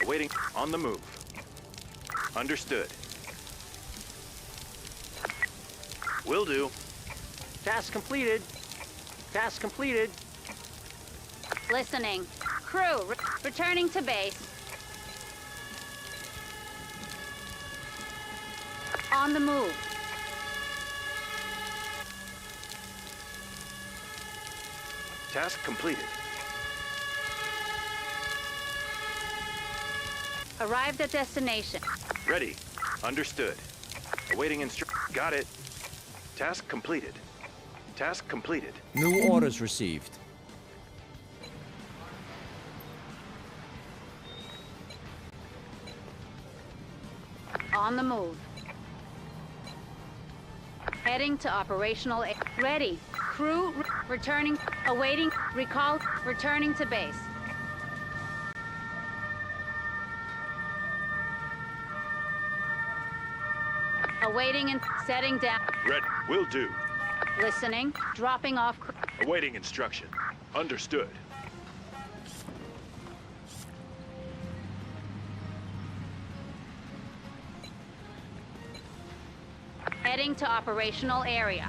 Speaker 3: Awaiting. On the move. Understood. Will do.
Speaker 7: Task completed. Task completed.
Speaker 2: Listening. Crew returning to base. On the move.
Speaker 3: Task completed.
Speaker 2: Arrived at destination.
Speaker 3: Ready. Understood. Awaiting got it. Task completed. Task completed.
Speaker 6: New orders received.
Speaker 2: On the move. Heading to operational ready. Crew returning. Awaiting. Recall. Returning to base. Awaiting and setting down.
Speaker 3: Will do.
Speaker 2: Listening. Dropping off.
Speaker 3: Awaiting instruction. Understood.
Speaker 2: Heading to operational area.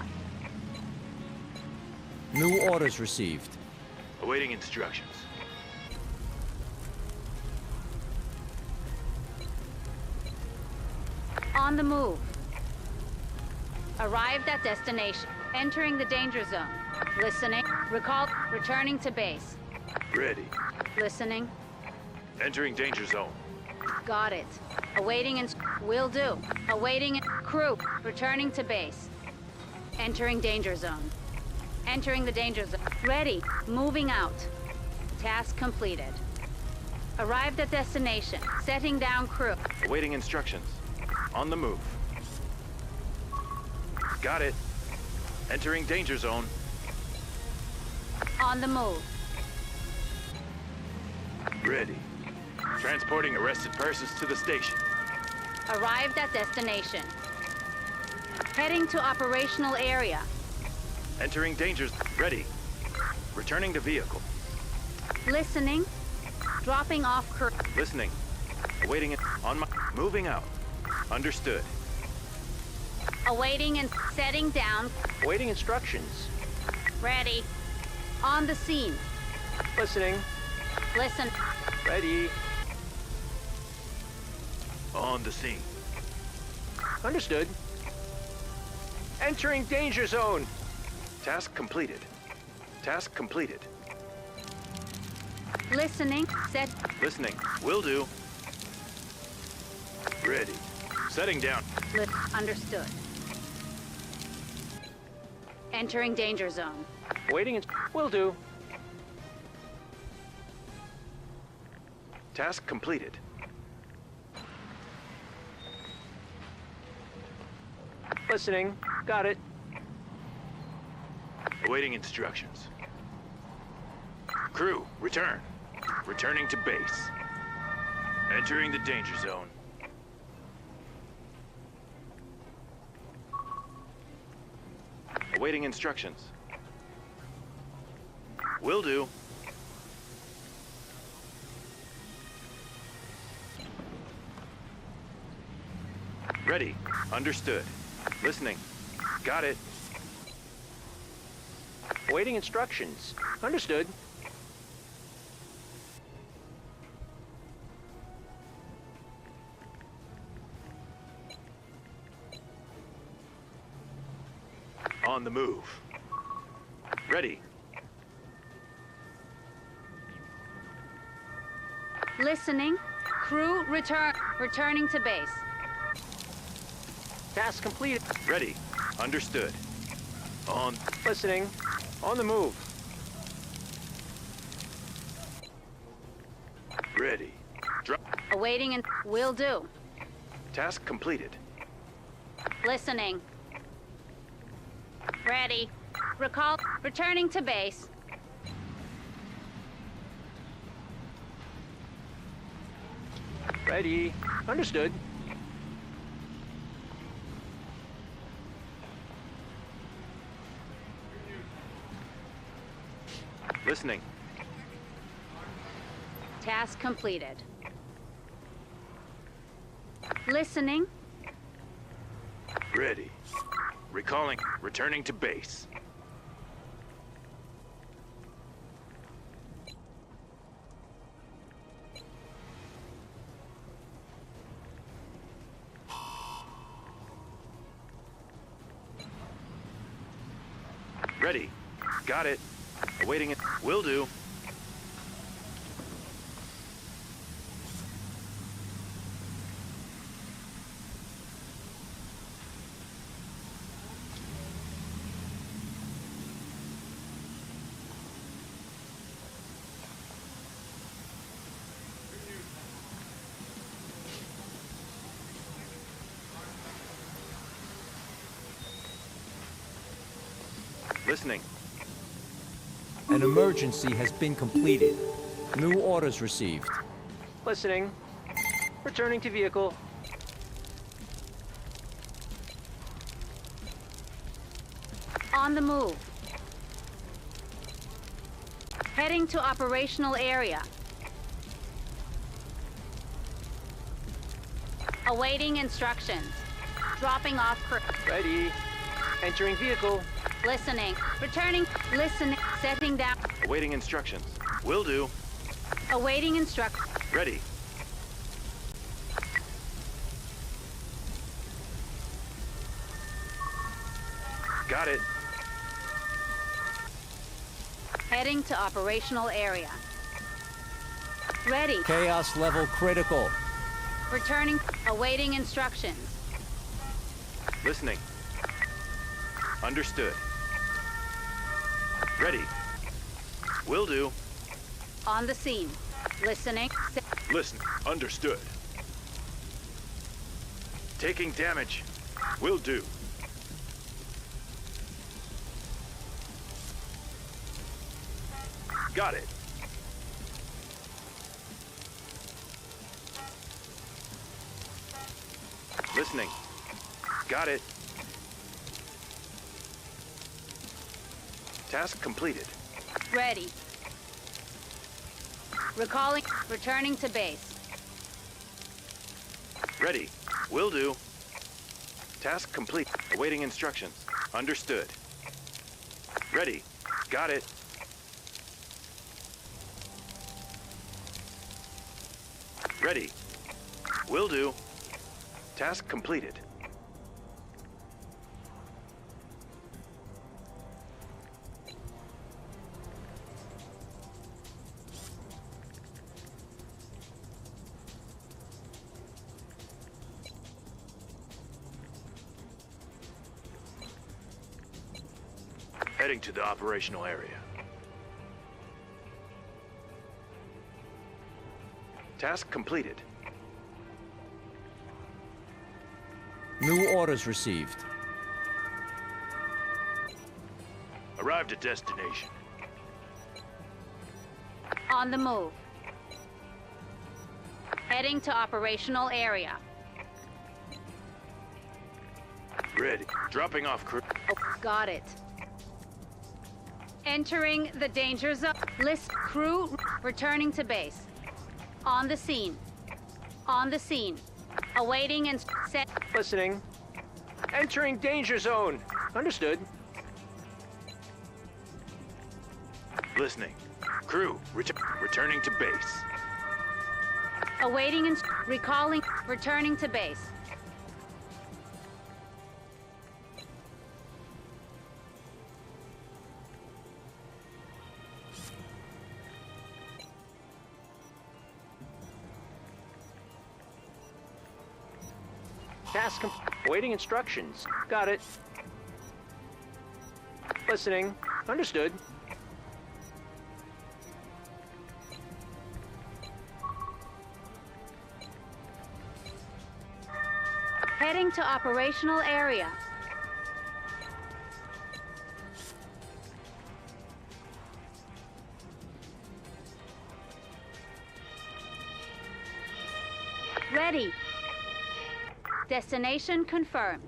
Speaker 6: New orders received.
Speaker 3: Awaiting instructions.
Speaker 2: On the move. Arrived at destination. Entering the danger zone. Listening. Recall. Returning to base.
Speaker 3: Ready.
Speaker 2: Listening.
Speaker 3: Entering danger zone.
Speaker 2: Got it. Awaiting will do. Awaiting crew. Returning to base. Entering danger zone. Entering the danger zone. Ready. Moving out. Task completed. Arrived at destination. Setting down crew.
Speaker 3: Awaiting instructions. On the move. Got it. Entering danger zone.
Speaker 2: On the move.
Speaker 3: Ready. Transporting arrested persons to the station.
Speaker 2: Arrived at destination. Heading to operational area.
Speaker 3: Entering danger zone. Ready. Returning to vehicle.
Speaker 2: Listening. Dropping off crew.
Speaker 3: Listening. Awaiting it. On my. Moving out. Understood.
Speaker 2: Awaiting and setting down.
Speaker 7: Awaiting instructions.
Speaker 2: Ready. On the scene.
Speaker 7: Listening.
Speaker 2: Listen.
Speaker 7: Ready.
Speaker 3: On the scene.
Speaker 7: Understood. Entering danger zone.
Speaker 3: Task completed. Task completed.
Speaker 2: Listening. Set.
Speaker 3: Listening. Will do. Ready. Setting down.
Speaker 2: Understood. Entering danger zone.
Speaker 7: Awaiting will do.
Speaker 3: Task completed.
Speaker 7: Listening. Got it.
Speaker 3: Awaiting instructions. Crew, return. Returning to base. Entering the danger zone. Awaiting instructions. Will do. Ready. Understood. Listening. Got it.
Speaker 7: Awaiting instructions. Understood.
Speaker 3: On the move. Ready.
Speaker 2: Listening. Crew returning to base.
Speaker 7: Task completed.
Speaker 3: Ready. Understood. On.
Speaker 7: Listening. On the move.
Speaker 3: Ready. Drop.
Speaker 2: Awaiting and will do.
Speaker 3: Task completed.
Speaker 2: Listening. Ready. Recall. Returning to base.
Speaker 7: Ready. Understood.
Speaker 3: Listening.
Speaker 2: Task completed. Listening.
Speaker 3: Ready. Recalling. Returning to base. Ready. Got it. Awaiting it. Will do. Listening.
Speaker 6: An emergency has been completed. New orders received.
Speaker 7: Listening. Returning to vehicle.
Speaker 2: On the move. Heading to operational area. Awaiting instructions. Dropping off crew.
Speaker 7: Ready. Entering vehicle.
Speaker 2: Listening. Returning. Listening. Setting down.
Speaker 3: Awaiting instructions. Will do.
Speaker 2: Awaiting instructions.
Speaker 3: Ready. Got it.
Speaker 2: Heading to operational area. Ready.
Speaker 6: Chaos level critical.
Speaker 2: Returning. Awaiting instructions.
Speaker 3: Listening. Understood. Ready. Will do.
Speaker 2: On the scene. Listening.
Speaker 3: Listen. Understood. Taking damage. Will do. Got it. Listening. Got it. Task completed.
Speaker 2: Ready. Recalling. Returning to base.
Speaker 3: Ready. Will do. Task complete. Awaiting instructions. Understood. Ready. Got it. Ready. Will do. Task completed. Heading to the operational area. Task completed.
Speaker 6: New orders received.
Speaker 3: Arrived at destination.
Speaker 2: On the move. Heading to operational area.
Speaker 3: Ready. Dropping off crew.
Speaker 2: Got it. Entering the danger zone. List crew returning to base. On the scene. On the scene. Awaiting and set.
Speaker 7: Listening. Entering danger zone. Understood.
Speaker 3: Listening. Crew, returning to base.
Speaker 2: Awaiting and recalling. Returning to base.
Speaker 7: Task awaiting instructions. Got it. Listening. Understood.
Speaker 2: Heading to operational area. Ready. Destination confirmed.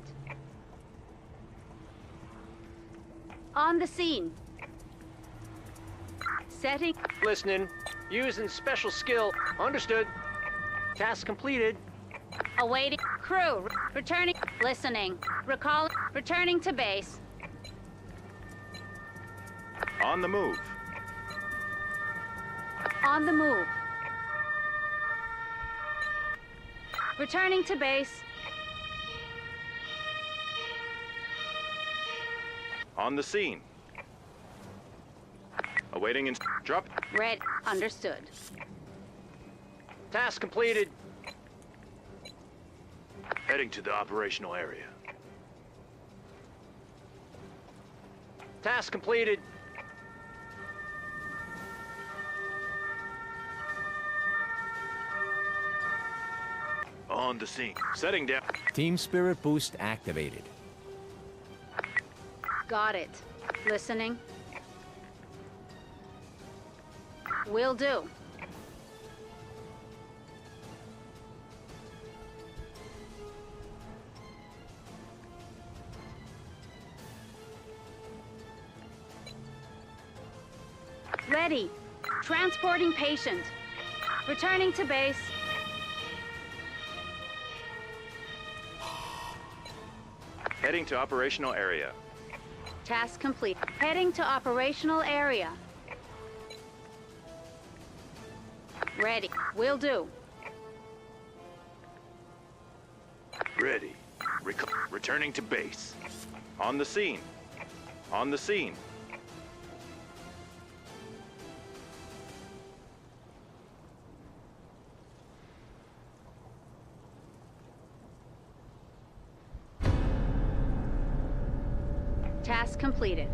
Speaker 2: On the scene. Setting.
Speaker 7: Listening. Using special skill. Understood. Task completed.
Speaker 2: Awaiting. Crew. Returning. Listening. Recall. Returning to base.
Speaker 3: On the move.
Speaker 2: On the move. Returning to base.
Speaker 3: On the scene. Awaiting drop.
Speaker 2: Red. Understood.
Speaker 7: Task completed.
Speaker 3: Heading to the operational area.
Speaker 7: Task completed.
Speaker 3: On the scene. Setting down.
Speaker 6: Team Spirit Boost activated.
Speaker 2: Got it. Listening. Will do. Ready. Transporting patient. Returning to base.
Speaker 3: Heading to operational area.
Speaker 2: Task complete. Heading to operational area. Ready. Will do.
Speaker 3: Ready. Returning to base. On the scene. On the scene.
Speaker 2: Task completed.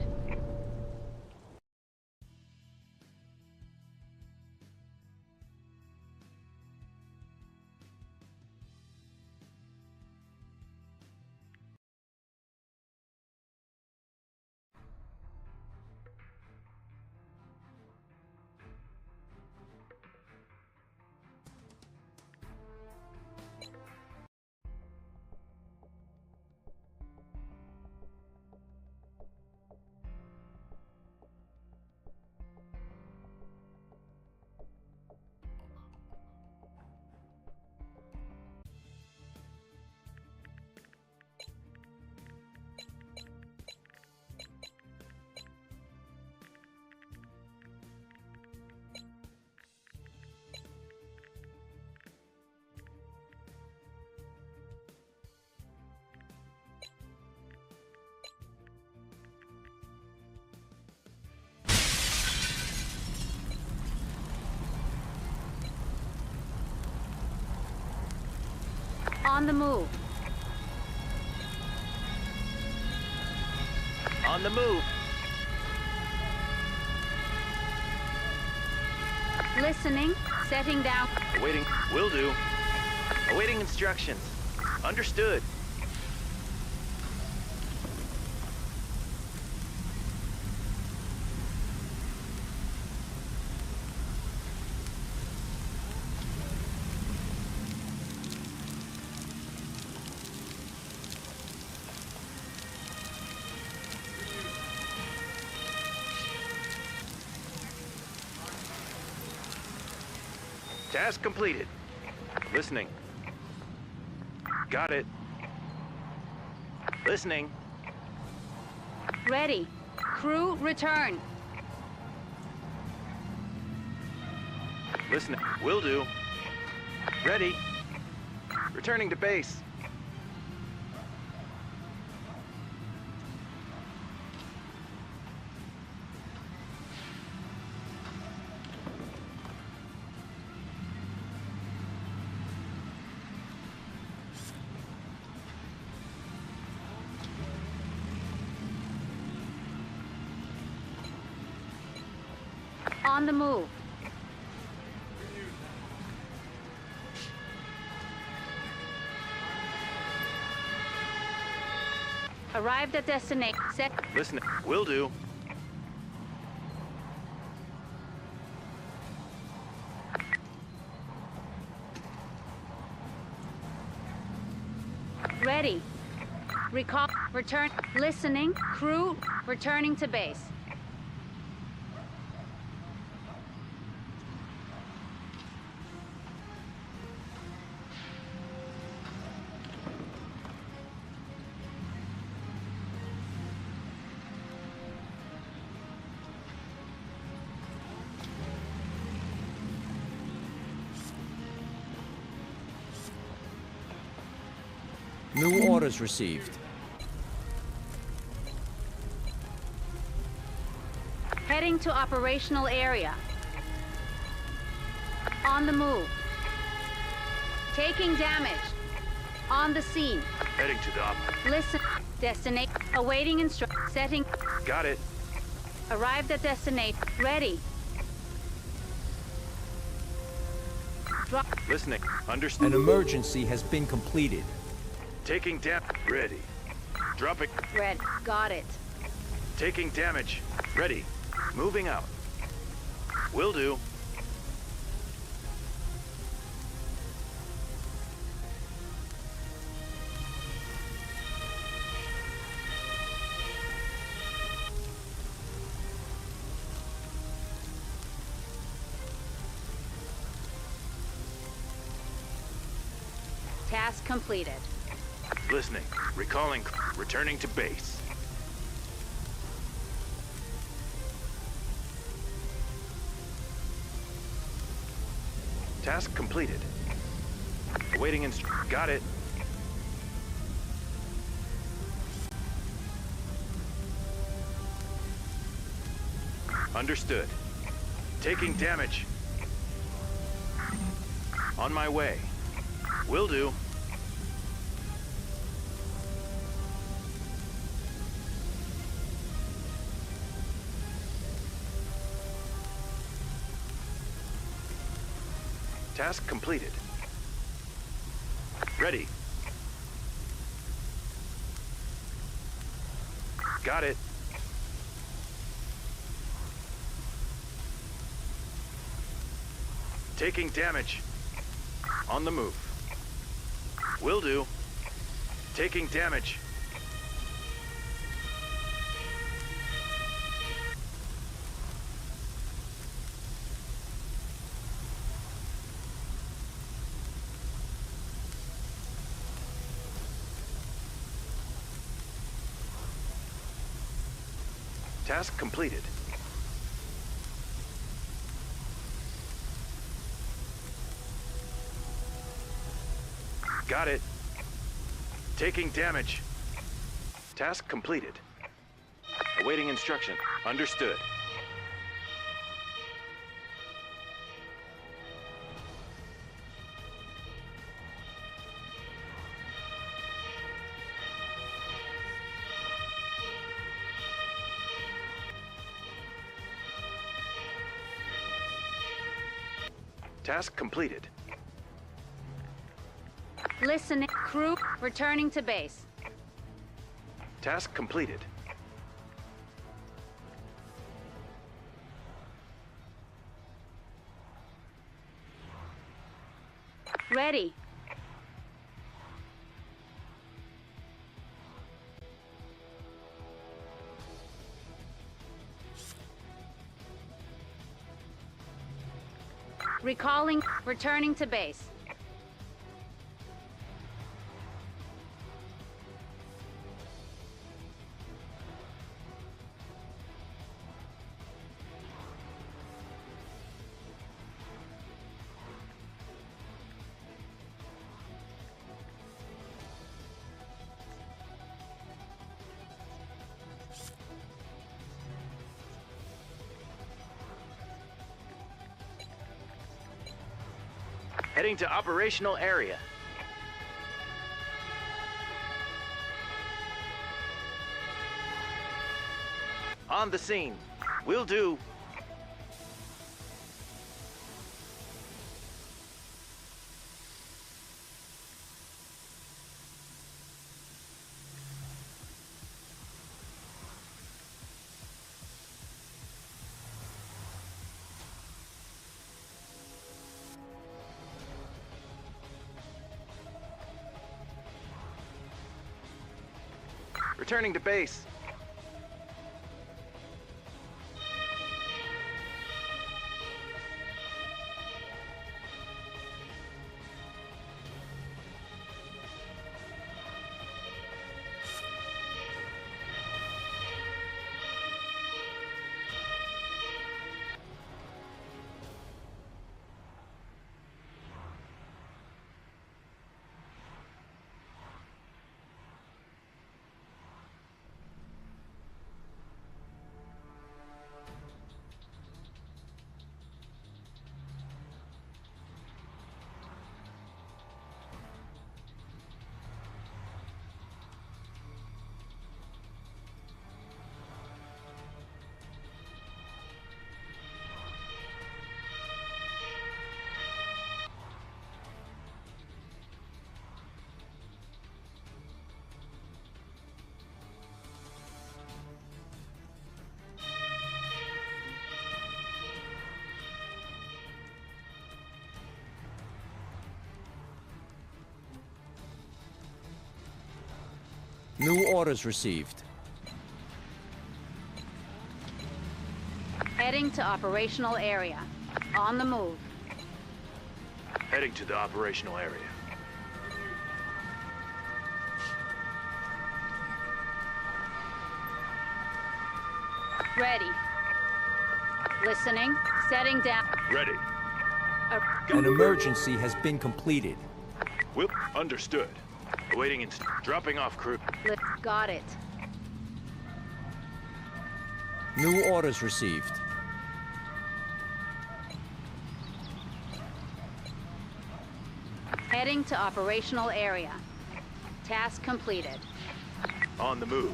Speaker 2: On the move.
Speaker 3: On the move.
Speaker 2: Listening. Setting down.
Speaker 3: Awaiting. Will do. Awaiting instructions. Understood. Task completed. Listening. Got it. Listening.
Speaker 2: Ready. Crew return.
Speaker 3: Listening. Will do. Ready. Returning to base.
Speaker 2: On the move. Arrived at destination. Set.
Speaker 3: Listening. Will do.
Speaker 2: Ready. Recall. Return. Listening. Crew returning to base.
Speaker 6: New orders received.
Speaker 2: Heading to operational area. On the move. Taking damage. On the scene.
Speaker 3: Heading to the op.
Speaker 2: Listen. Destination. Awaiting instruction. Setting.
Speaker 3: Got it.
Speaker 2: Arrived at destination. Ready. Drop.
Speaker 3: Listening.
Speaker 6: An
Speaker 3: Understood.
Speaker 6: emergency has been completed.
Speaker 3: Taking damage. Ready. Dropping.
Speaker 2: Red. Got it.
Speaker 3: Taking damage. Ready. Moving out. Will do.
Speaker 2: Task completed.
Speaker 3: Listening. Recalling. Returning to base. Task completed. Awaiting Got it. Understood. Taking damage. On my way. Will do. Task completed. Ready. Got it. Taking damage. On the move. Will do. Taking damage. Task completed. Got it. Taking damage. Task completed. Awaiting instruction. Understood. Task completed.
Speaker 2: Listening. Crew, returning to base.
Speaker 3: Task completed.
Speaker 2: Ready. Recalling, returning to base.
Speaker 7: Heading to operational area. On the scene. Will do. Returning to base.
Speaker 6: New orders received.
Speaker 2: Heading to operational area. On the move.
Speaker 3: Heading to the operational area.
Speaker 2: Ready. Listening. Setting down.
Speaker 3: Ready.
Speaker 6: An emergency has been completed.
Speaker 3: Will understood. Awaiting dropping off crew.
Speaker 2: Got it.
Speaker 6: New orders received.
Speaker 2: Heading to operational area. Task completed.
Speaker 3: On the move.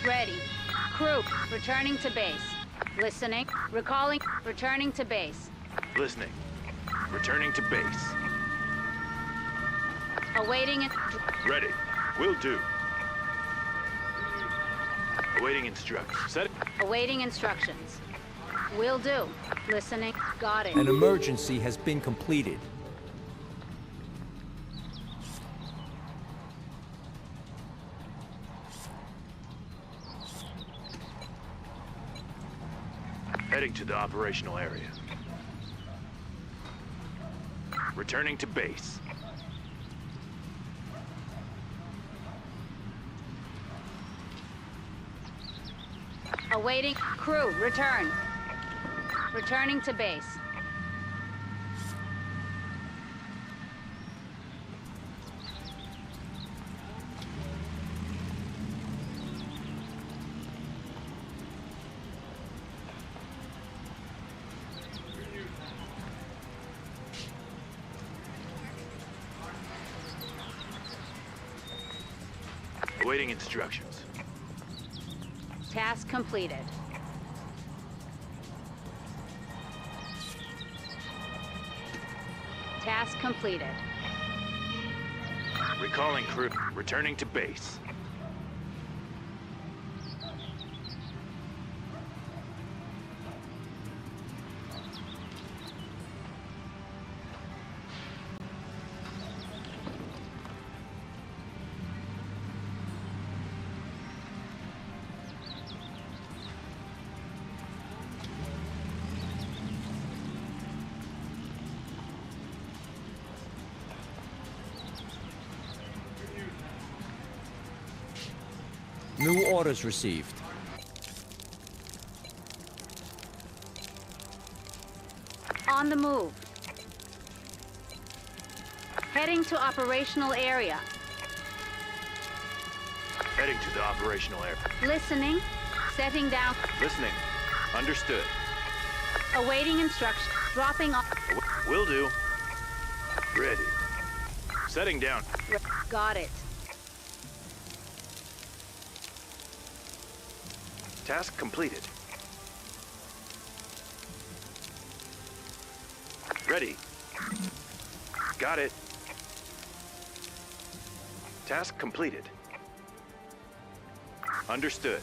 Speaker 2: Ready. Crew, returning to base. Listening. Recalling. Returning to base.
Speaker 3: Listening. Returning to base.
Speaker 2: Awaiting it.
Speaker 3: Ready. Will do. Awaiting instructions. Set.
Speaker 2: Awaiting instructions. Will do. Listening. Got it.
Speaker 6: An emergency has been completed.
Speaker 3: Heading to the operational area. Returning to base.
Speaker 2: Awaiting. Crew, return. Returning to base.
Speaker 3: Awaiting instructions.
Speaker 2: Task completed. Task completed.
Speaker 3: Recalling crew. Returning to base.
Speaker 6: New orders received.
Speaker 2: On the move. Heading to operational area.
Speaker 3: Heading to the operational area.
Speaker 2: Listening. Setting down.
Speaker 3: Listening. Understood.
Speaker 2: Awaiting instructions. Dropping off.
Speaker 3: Will do. Ready. Setting down.
Speaker 2: Got it.
Speaker 3: Task completed. Ready. Got it. Task completed. Understood.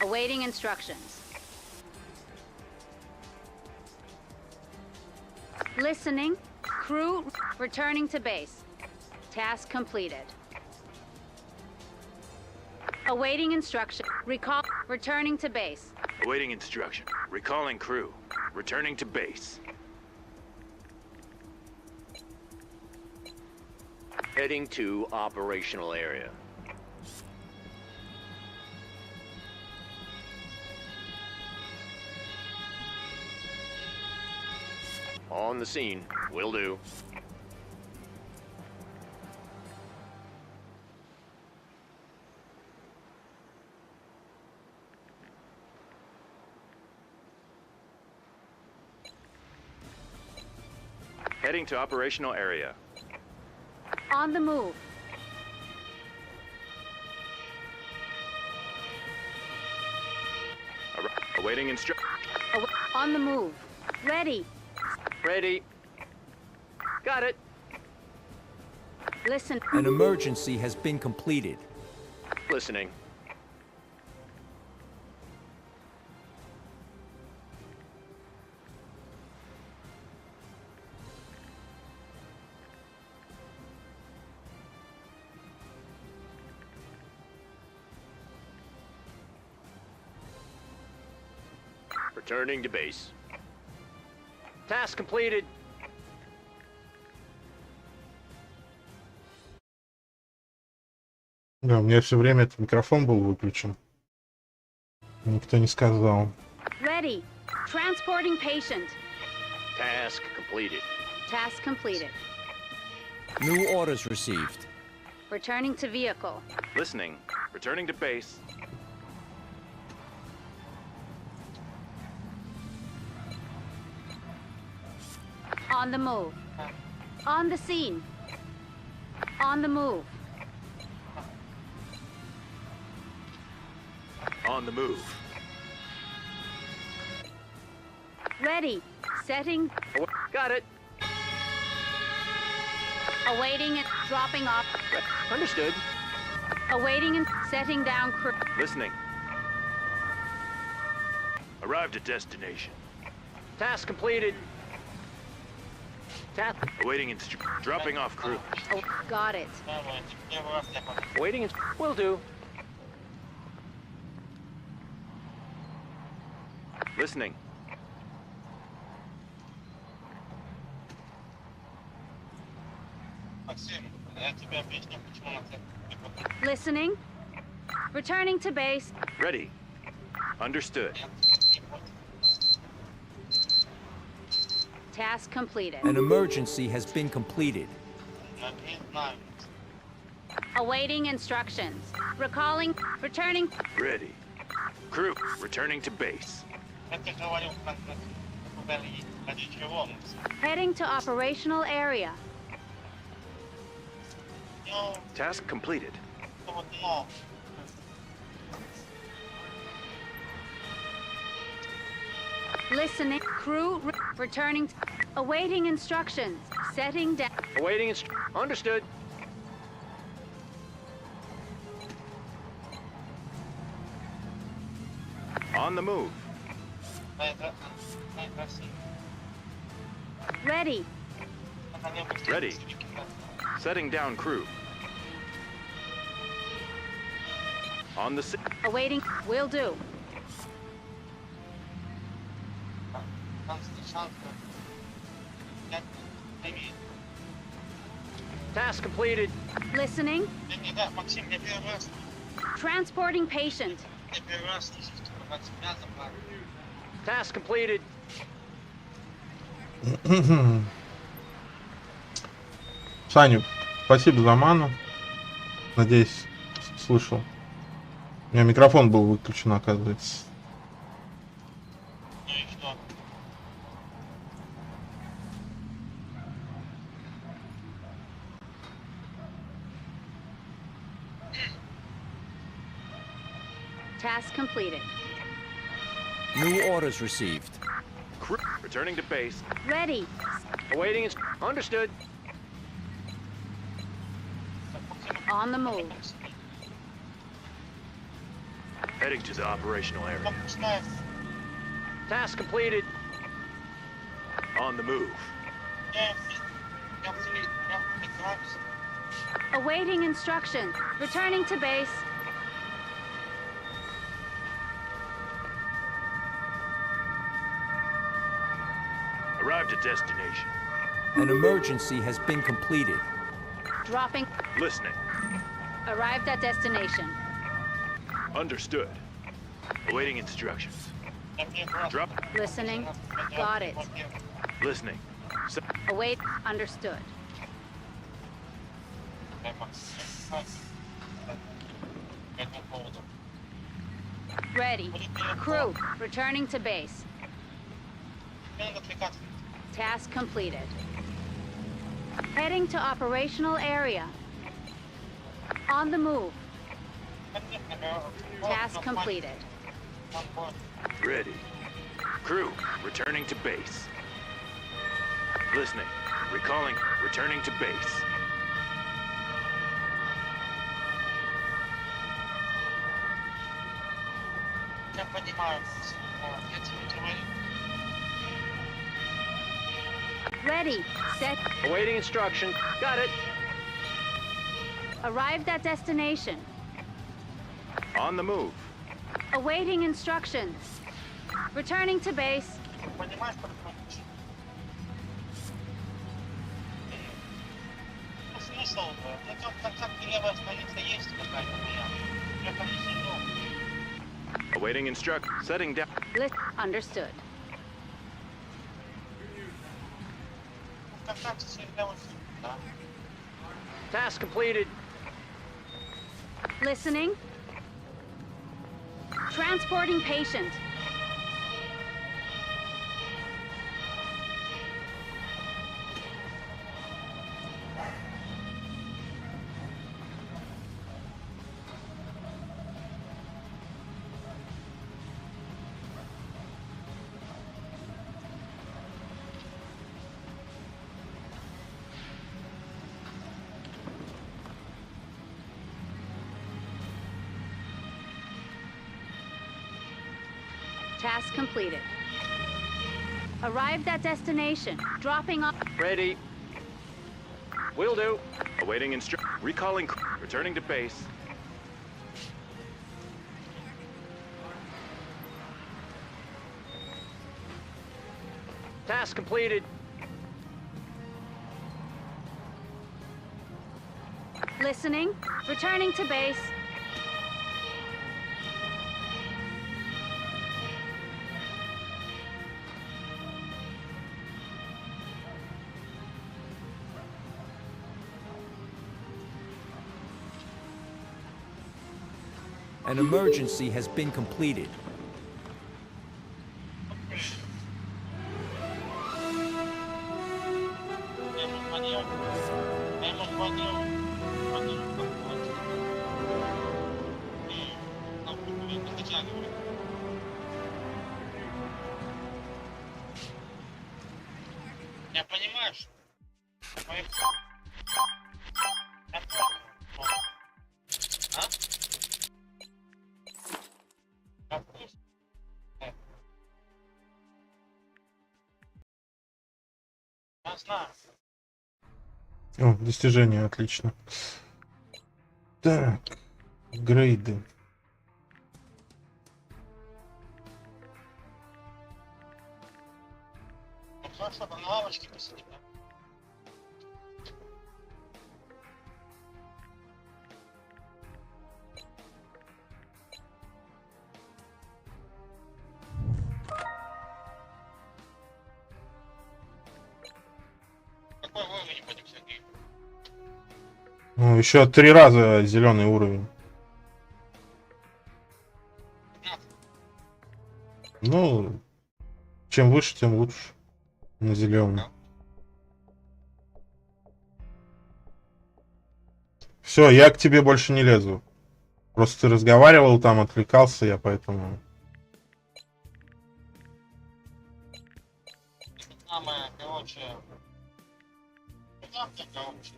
Speaker 2: Awaiting instructions. Listening. Crew returning to base. Task completed. Awaiting instruction. Recall. Returning to base.
Speaker 3: Awaiting instruction. Recalling crew. Returning to base.
Speaker 7: Heading to operational area. On the scene. Will do.
Speaker 3: Heading to operational area.
Speaker 2: On the move.
Speaker 3: Awaiting instruction.
Speaker 2: On the move. Ready.
Speaker 7: Ready. Got it.
Speaker 2: Listen.
Speaker 6: An emergency has been completed.
Speaker 7: Listening. Returning to base. Task completed.
Speaker 1: Да, у меня все время этот микрофон был выключен. Никто не сказал.
Speaker 2: Ready. Transporting patient.
Speaker 7: Task completed.
Speaker 2: Task completed.
Speaker 6: New orders received.
Speaker 2: Returning to vehicle.
Speaker 3: Listening. Returning to base.
Speaker 2: On the move. On the scene. On the move.
Speaker 3: On the move.
Speaker 2: Ready. Setting.
Speaker 7: Got it.
Speaker 2: Awaiting and dropping off.
Speaker 7: Understood.
Speaker 2: Awaiting and setting down crew.
Speaker 3: Listening. Arrived at destination.
Speaker 7: Task completed. Task.
Speaker 3: Awaiting dropping off crew.
Speaker 2: Oh, got it.
Speaker 5: Давайте, первый раз я попробую.
Speaker 7: Waiting. Will do.
Speaker 3: Listening.
Speaker 5: Максим, я тебе объясню, почему на тебя не попадет.
Speaker 2: Listening. Returning to base.
Speaker 3: Ready. Understood.
Speaker 2: Task completed.
Speaker 6: An emergency has been completed.
Speaker 5: Я не знаю.
Speaker 2: Awaiting instructions. Recalling. Returning.
Speaker 3: Ready. Crew, returning to base.
Speaker 5: Я тебе говорил, как говорить. Ради чего, Максим?
Speaker 2: Heading to operational area.
Speaker 5: Ну,
Speaker 3: Task completed.
Speaker 5: вот, но.
Speaker 2: Listening. Crew. Returning. Awaiting instructions. Setting down.
Speaker 7: Awaiting. Understood.
Speaker 3: On the move.
Speaker 5: Красиво.
Speaker 2: Ready.
Speaker 3: Ready. Setting down crew. On the
Speaker 2: Awaiting. Will do.
Speaker 7: Task completed.
Speaker 2: Listening.
Speaker 5: Да, Максим, я первый раз,
Speaker 2: Transporting patient.
Speaker 5: я первый раз слышу, что от тебя забрали.
Speaker 7: Task completed.
Speaker 1: Саню, спасибо за ману. Надеюсь, слышал. У меня микрофон был выключен, оказывается.
Speaker 5: Ну и что?
Speaker 2: Task completed.
Speaker 6: New orders received.
Speaker 3: crew, returning to base.
Speaker 2: Ready.
Speaker 7: Awaiting. Understood.
Speaker 2: On the move.
Speaker 3: Heading to the operational area.
Speaker 5: Пропускай.
Speaker 7: Task completed.
Speaker 3: On the move.
Speaker 5: Я прикрываюсь.
Speaker 2: Awaiting instruction. Returning to base.
Speaker 3: Arrived at destination.
Speaker 6: An emergency has been completed.
Speaker 2: Dropping.
Speaker 3: Listening.
Speaker 2: Arrived at destination.
Speaker 3: Understood. Awaiting instructions.
Speaker 5: Я мне просто-
Speaker 3: Drop.
Speaker 2: Listening. Got it.
Speaker 3: Listening.
Speaker 2: Await. Understood.
Speaker 5: По этому поводу.
Speaker 2: Ready. Crew. Returning to base.
Speaker 5: Мне надо отвлекаться.
Speaker 2: Task completed. Heading to operational area. On the move. Task completed.
Speaker 3: Ready. Crew, returning to base. Listening. Recalling. Returning to base.
Speaker 5: Я понимаю. Я тебе говорю.
Speaker 2: Ready. Set.
Speaker 7: Awaiting instruction. Got it.
Speaker 2: Arrived at destination.
Speaker 3: On the move.
Speaker 2: Awaiting instructions. Returning to base.
Speaker 5: Понимаешь, как хочешь? Ну, смысл, ну, как левая страница есть какая-то моя. Я там не сижу.
Speaker 3: Awaiting instruct. Setting down.
Speaker 2: Understood.
Speaker 4: Контакт с левым, да?
Speaker 7: Task completed.
Speaker 2: Listening. Transporting patient. Task completed. Arrived at destination. Dropping off.
Speaker 7: Ready. Will do.
Speaker 3: Awaiting instruct. Recalling. Returning to base.
Speaker 7: Task completed.
Speaker 2: Listening. Returning to base.
Speaker 6: An emergency has been completed.
Speaker 4: Я понимаю, что... Я знаю.
Speaker 1: О, достижение, отлично. Так, грейды.
Speaker 4: Ну хорошо, на лавочке посидим, да? Какой уровень будем, Сергей?
Speaker 1: Ну, еще 3 раза зеленый уровень. Ну, чем выше, тем лучше. На зеленый. Все, я к тебе больше не лезу. Просто ты разговаривал там, отвлекался я, поэтому...
Speaker 4: Самое, короче... Куда ты, короче?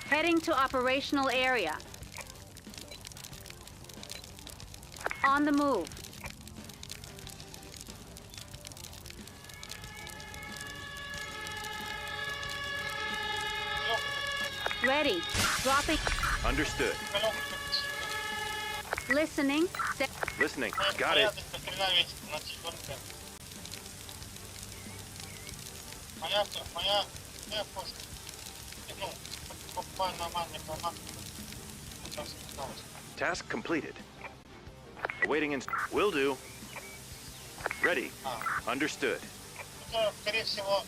Speaker 2: Heading to operational area. On the move. Ready. Dropping.
Speaker 3: Understood.
Speaker 2: Listening.
Speaker 3: Listening. Got it.
Speaker 4: Моя почта. Ну, буквально нормальный формат. Сейчас осталось.
Speaker 3: Task completed. Awaiting will do. Ready. Understood.
Speaker 4: Это, скорее всего,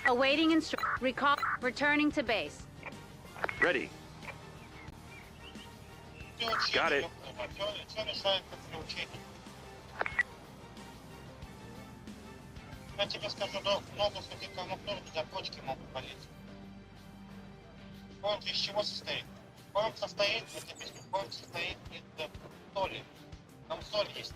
Speaker 2: Awaiting recall. Returning to base.
Speaker 3: Ready. Got it.
Speaker 4: Все решает подключение. Я тебе скажу, ногу среди конъюнктур за почки могут болеть. Фонд из чего состоит? Фонд состоит, это объясню, фонд состоит из соли. Там соль есть.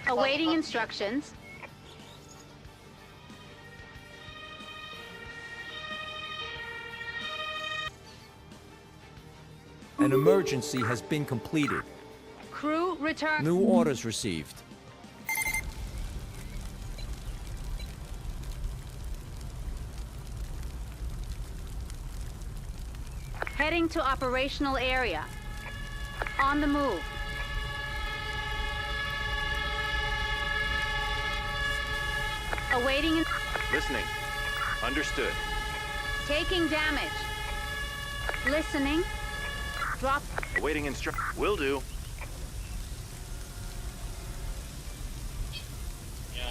Speaker 2: Awaiting instructions.
Speaker 6: An emergency has been completed.
Speaker 2: Crew return.
Speaker 6: New orders received.
Speaker 2: Heading to operational area. On the move. Awaiting.
Speaker 3: Listening. Understood.
Speaker 2: Taking damage. Listening. Drop.
Speaker 3: Awaiting instruction. Will do.
Speaker 5: Я.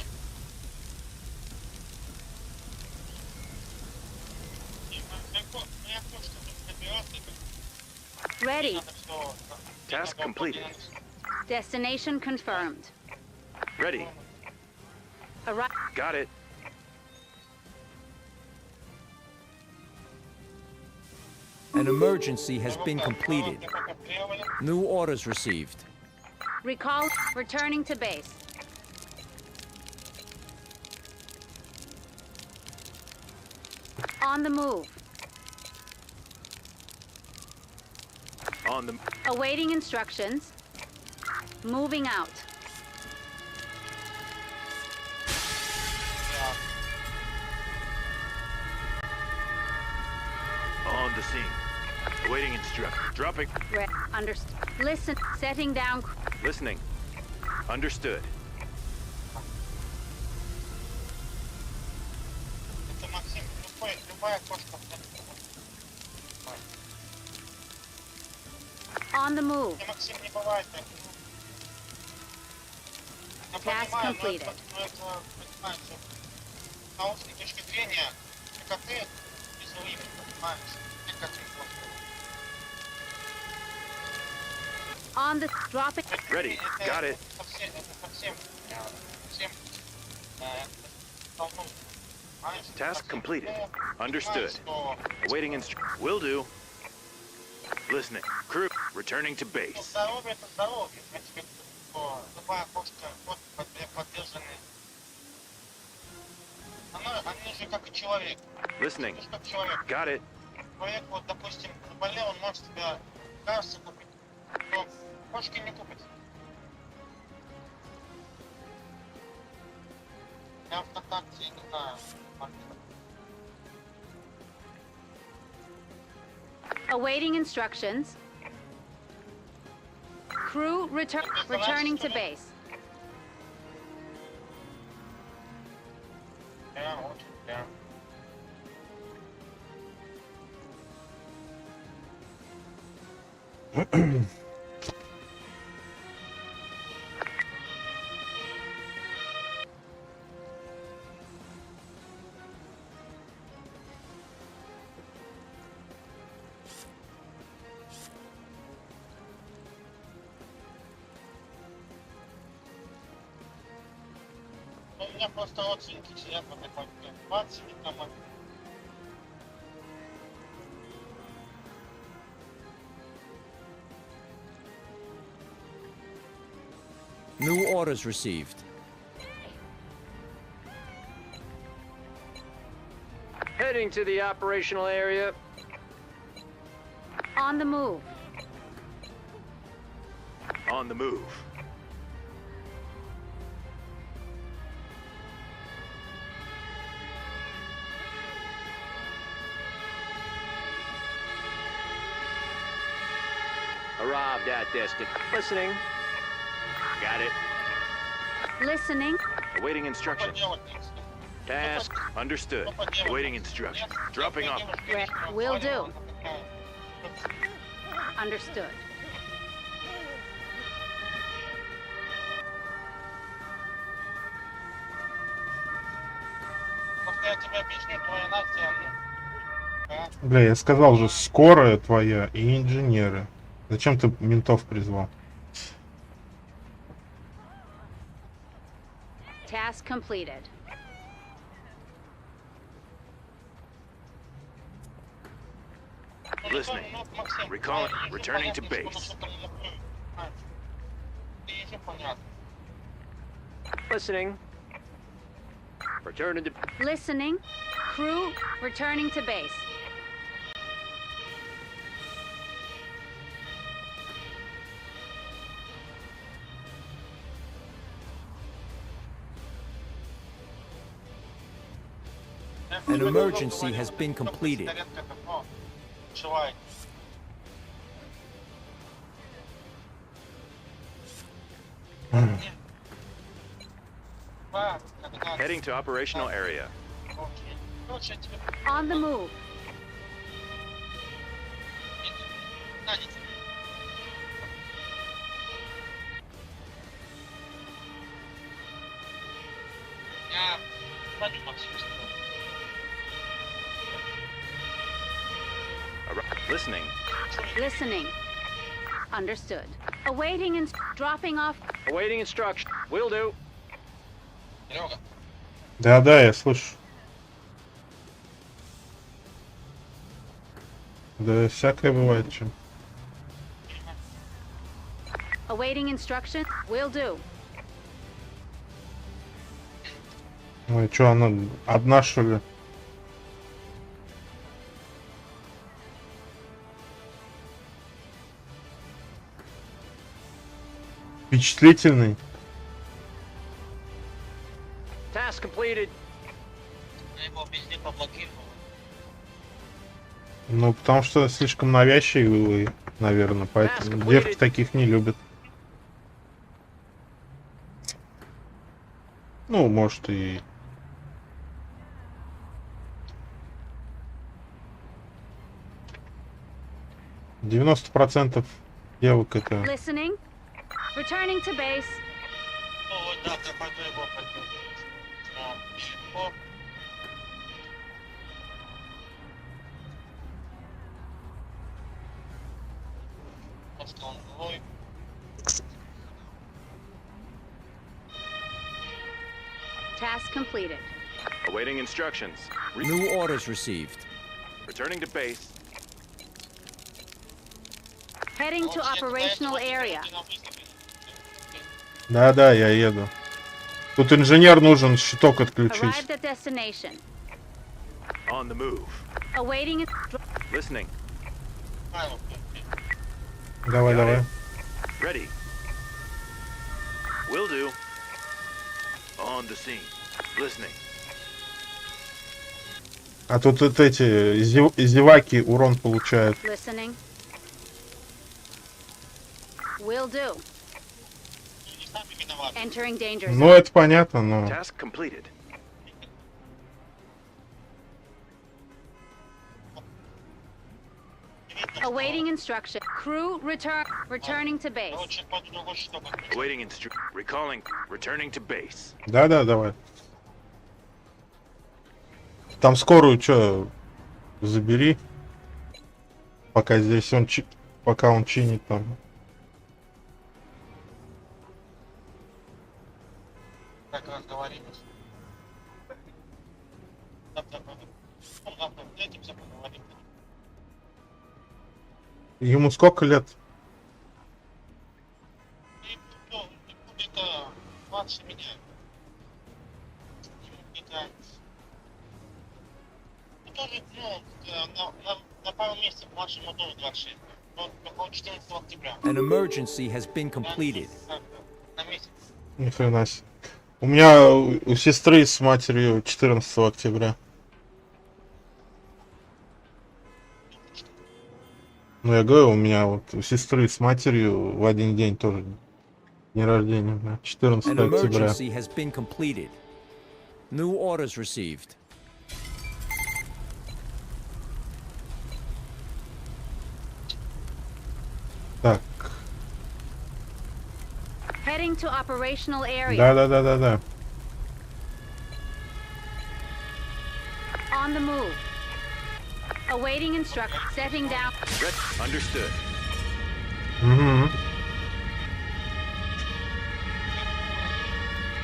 Speaker 5: Я хочу, чтобы добиваться,
Speaker 2: Ready.
Speaker 5: надо все.
Speaker 3: Task completed.
Speaker 2: Destination confirmed.
Speaker 3: Ready.
Speaker 2: Arri-
Speaker 3: Got it.
Speaker 6: An emergency has been completed. New orders received.
Speaker 2: Recall. Returning to base. On the move.
Speaker 3: On the...
Speaker 2: Awaiting instructions. Moving out.
Speaker 3: On the scene. Awaiting instruction. Dropping.
Speaker 2: Understood. Listen. Setting down.
Speaker 3: Listening. Understood.
Speaker 5: Это Максим, любая кошка.
Speaker 2: On the move.
Speaker 5: Максим, не бывает так. Я
Speaker 2: Task
Speaker 5: понимаю,
Speaker 2: completed.
Speaker 5: но это, понимаете, с научной точки зрения, коты безумны, понимаешь? Не коты просто.
Speaker 2: On the drop it.
Speaker 3: Ready. Got it.
Speaker 5: Совсем,
Speaker 3: Task completed. Understood. Awaiting instruction. Will do. Listening. Crew. Returning to base.
Speaker 5: Здоровье это здоровье, в принципе, любая кошка, кот поддержанный. Они же как и человек.
Speaker 3: Listening.
Speaker 5: Они же как человек.
Speaker 3: Got it.
Speaker 5: Человек, вот, допустим, заболел, он может себе лекарство купить, но кошки не купит. Я в ВКонтакте не знаю.
Speaker 2: Awaiting instructions. Crew returning to base.
Speaker 5: Я очень, я. У меня просто родственники сидят в этой папке. Мать сидит на мать.
Speaker 6: New orders received.
Speaker 7: Heading to the operational area.
Speaker 2: On the move.
Speaker 3: On the move.
Speaker 7: Arrived at destination. Listening.
Speaker 3: Got it.
Speaker 2: Listening.
Speaker 3: Awaiting
Speaker 5: Что
Speaker 3: instruction.
Speaker 5: делать, если?
Speaker 3: Task. Understood. Awaiting instruction. Dropping off.
Speaker 2: Will do. Understood.
Speaker 5: Просто я тебе объясню, твоя нация, ну,
Speaker 1: Бля, я сказал же, скорая твоя и инженеры. Зачем ты ментов призвал?
Speaker 2: Task completed.
Speaker 3: Listening. Recalling. Returning to base.
Speaker 7: Listening. Returning to...
Speaker 2: Listening. Crew returning to base.
Speaker 6: An emergency has been completed.
Speaker 3: Heading to operational area.
Speaker 5: Короче, я тебе...
Speaker 2: On the move.
Speaker 5: На, не тебе. Я звоню Максиму.
Speaker 3: Listening.
Speaker 2: Listening. Understood. Awaiting and dropping off.
Speaker 7: Awaiting instruction. Will do.
Speaker 5: Серега,
Speaker 1: Да-да, я слышу. Да всякое бывает, чем.
Speaker 2: Awaiting instruction. Will do.
Speaker 1: Ой, что, она одна, что ли? Впечатлительный.
Speaker 7: Task completed.
Speaker 5: я его везде поблокировал.
Speaker 1: Ну, потому что слишком навязчивый, наверное, поэтому девки таких не любят. Ну, может и... %90 девок это...
Speaker 2: Listening. Returning to base.
Speaker 5: Ну вот, да, ты пойду его пойду. Легко. Послал новый.
Speaker 2: Task completed.
Speaker 3: Awaiting instructions.
Speaker 6: New orders received.
Speaker 3: Returning to base.
Speaker 2: Heading to operational area.
Speaker 1: Да-да, я еду. Тут инженер нужен щиток отключить.
Speaker 2: Arrived at destination.
Speaker 3: On the move.
Speaker 2: Awaiting.
Speaker 3: Listening.
Speaker 5: Павел,
Speaker 1: Давай, давай.
Speaker 3: Ready. Will do. On the scene. Listening.
Speaker 1: А тут вот эти зеваки урон получают.
Speaker 2: Listening. Will do.
Speaker 5: не сами виноваты.
Speaker 2: Entering danger
Speaker 1: Ну,
Speaker 2: zone.
Speaker 1: это понятно, но...
Speaker 3: Task completed.
Speaker 2: Awaiting instruction. Crew returning to base.
Speaker 5: Короче, пойду другой щиток отключу.
Speaker 3: Awaiting recalling. Returning to base.
Speaker 1: Да-да, давай. Там скорую что, забери. Пока здесь он пока он чинит там.
Speaker 5: Как разговорились. Завтра встретимся, поговорим.
Speaker 1: Ему сколько лет?
Speaker 5: И ну, где-то 20 меня. Ему где-то... Ну, тоже, ну, на пару месяцев младше ему тоже 26. Он приходит 14 октября.
Speaker 6: An emergency has been completed.
Speaker 5: На месяц.
Speaker 1: Ни хрена себе. У меня у сестры с матерью 14 октября. Ну, я говорю, у меня вот у сестры с матерью в один день тоже день рождения, да, 14
Speaker 6: An
Speaker 1: октября.
Speaker 6: emergency has been completed. New orders received.
Speaker 1: Так,
Speaker 2: Heading to operational area.
Speaker 1: да.
Speaker 2: On the move. Awaiting instruction. Setting down.
Speaker 3: Understood.
Speaker 1: Угу.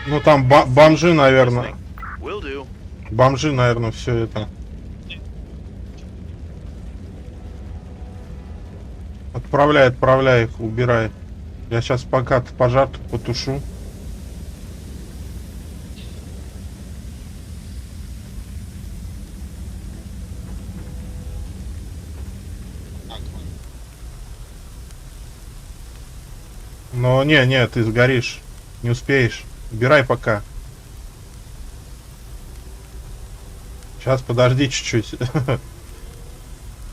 Speaker 1: Ну там бомжи, наверное.
Speaker 3: Will do.
Speaker 1: Бомжи, наверное, все это. Отправляй их, убирай. Я сейчас пока пожар потушу.
Speaker 5: Так, вот.
Speaker 1: Но не, ты сгоришь. Не успеешь. Убирай пока. Сейчас подожди чуть-чуть.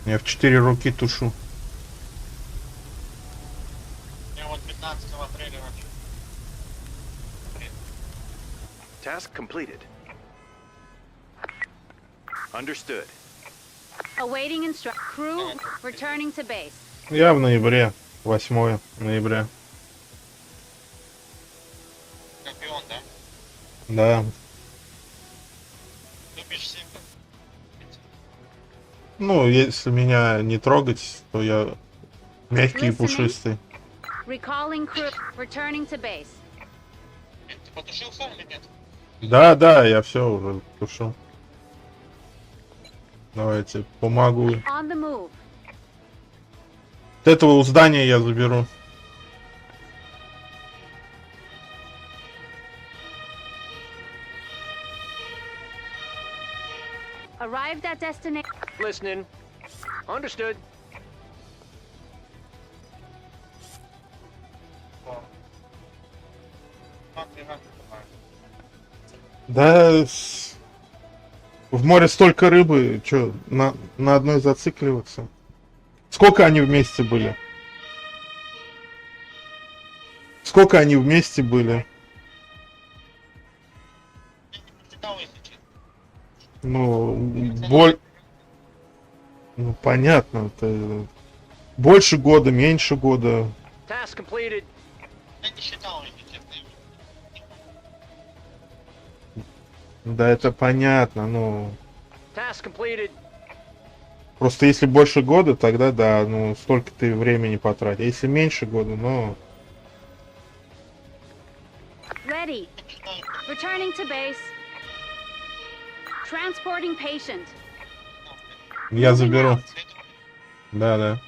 Speaker 1: Я в 4 руки тушу.
Speaker 5: Я вот 15 апреля вообще.
Speaker 3: Task completed. Understood.
Speaker 2: Awaiting instruction. Crew returning to base.
Speaker 1: Я в ноябре. 8 ноября.
Speaker 5: Скорпион, да?
Speaker 1: Да.
Speaker 5: Любишь всех?
Speaker 1: Ну, если меня не трогать, то я мягкий и
Speaker 2: Listening.
Speaker 1: пушистый.
Speaker 2: Recalling crew. Returning to base.
Speaker 5: Ты потушился или нет?
Speaker 1: Да, я все уже тушу. Давайте, помогу.
Speaker 2: On the move.
Speaker 1: Вот этого у здания я заберу.
Speaker 2: Arrived at destination.
Speaker 7: Listening. Understood.
Speaker 1: Да, в море столько рыбы, чё, на одной зацикливаться? Сколько они вместе были? Сколько они вместе были?
Speaker 5: Читал, если честно.
Speaker 1: Ну, ну, понятно, это больше года, меньше года.
Speaker 7: Task completed.
Speaker 5: Я не считал, если честно.
Speaker 1: Да, это понятно, ну...
Speaker 7: Task completed.
Speaker 1: Просто если больше года, тогда да, ну, столько ты времени потратил. Если меньше года, ну...
Speaker 2: Ready. Returning to base. Transporting patient.
Speaker 1: Я
Speaker 2: Moving
Speaker 1: заберу.
Speaker 2: out.
Speaker 1: Да.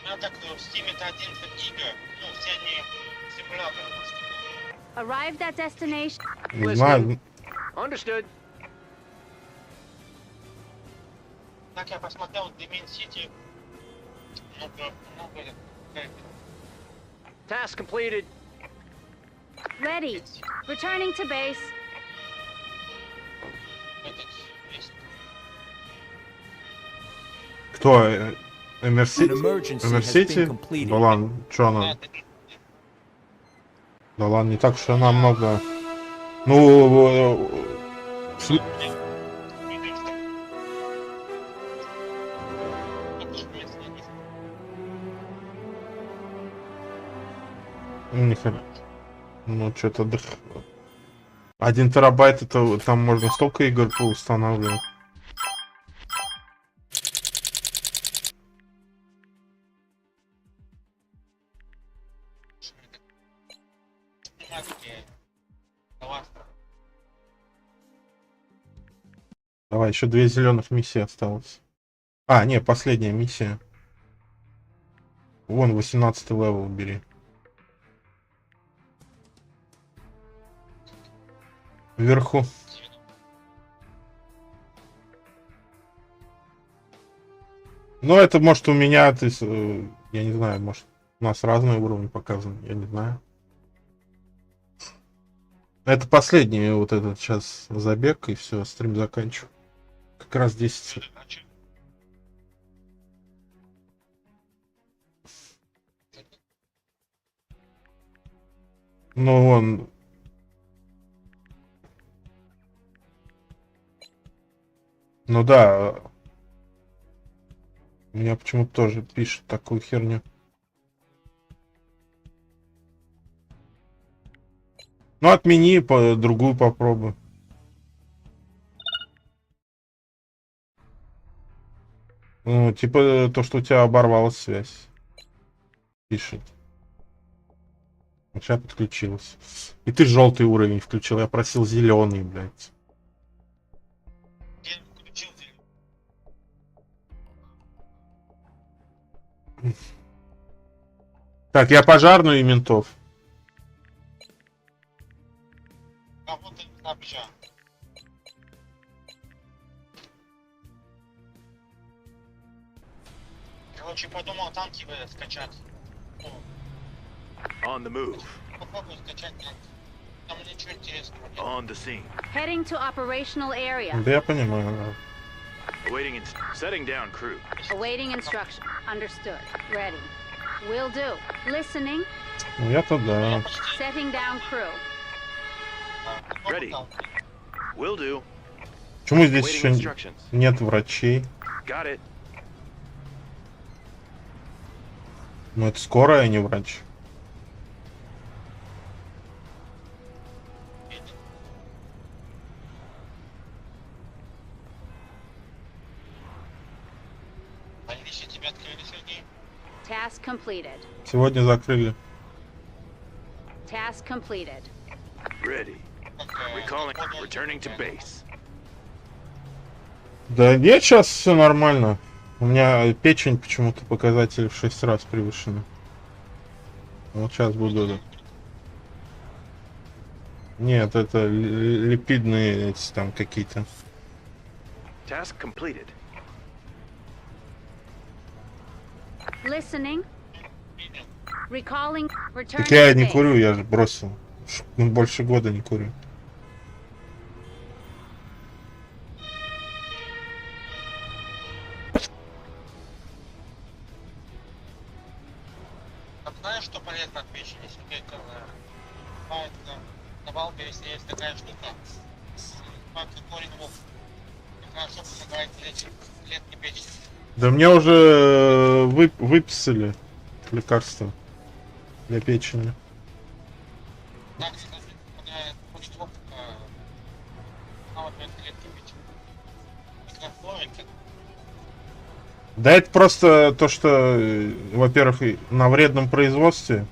Speaker 5: Я так в Steam-то 11 игр, ну, все они симуляторы просто.
Speaker 2: Arrived at destination.
Speaker 1: Не знаю.
Speaker 7: Understood.
Speaker 5: Так я посмотрел Demon City. Много
Speaker 7: Task completed.
Speaker 2: Ready. Returning to base.
Speaker 5: этот есть.
Speaker 1: Кто?
Speaker 6: An emergency has been
Speaker 1: Эмерсити?
Speaker 6: completed.
Speaker 1: Да ладно, чё она? Да ладно, не так уж она много. Ну... Ну, что-то... 1 терабайт, это там можно столько игр поустанавливать. Давай, еще 2 зеленых миссии осталось. А, не, последняя миссия. Вон, 18 левел бери. Вверху. Ну, это может у меня, то есть, я не знаю, может у нас разные уровни показаны, я не знаю. Это последний вот этот сейчас забег, и все, стрим заканчиваю. Как раз 10. Ну, он... Ну да. У меня почему-то тоже пишет такую херню. Ну, отмени, другую попробуй. Ну, типа то, что у тебя оборвалась связь. Пишет. Вот сейчас подключилась. И ты желтый уровень включил. Я просил зеленый, блядь.
Speaker 5: Я включил зелень.
Speaker 1: Так, я пожарную и ментов.
Speaker 5: А вот и сообща. Короче, подумал танки бы скачать. Ну,
Speaker 3: On the move.
Speaker 5: попробую скачать танки. Там ничего интересного нет.
Speaker 3: On the scene.
Speaker 2: Heading to operational area.
Speaker 1: Да я понимаю, да.
Speaker 3: Awaiting setting down crew.
Speaker 2: Awaiting instruction. Understood. Ready. Will do. Listening.
Speaker 1: Ну я-то да.
Speaker 2: Setting down crew.
Speaker 3: Ready. Will do.
Speaker 1: Почему здесь
Speaker 3: Awaiting
Speaker 1: еще
Speaker 3: instructions.
Speaker 1: нет врачей?
Speaker 3: Got it.
Speaker 1: Ну это скорая, а не врач.
Speaker 5: Больницы тебя открыли, Сергей?
Speaker 2: Task completed.
Speaker 1: Сегодня закрыли.
Speaker 2: Task completed.
Speaker 3: Ready. Recalling. Returning to base.
Speaker 1: Да нет, сейчас все нормально. У меня печень почему-то показатель в 6 раз превышена. Вот сейчас буду. Нет, это липидные эти там какие-то.
Speaker 3: Task completed.
Speaker 2: Listening. Recalling. Returning
Speaker 1: Так я
Speaker 2: to
Speaker 1: не
Speaker 2: base.
Speaker 1: курю, я же бросил. Ну, больше года не курю.
Speaker 5: А знаешь, что полезно от печени, Сергей? На Валбересе есть такая штука. Корень лук. Как раз чтобы собирать клетки печени.
Speaker 1: Да мне уже выписали лекарства для печени.
Speaker 5: Так, кстати, почтовка клетки печени. Микрофлорика.
Speaker 1: Да это просто то, что, во-первых, на вредном производстве.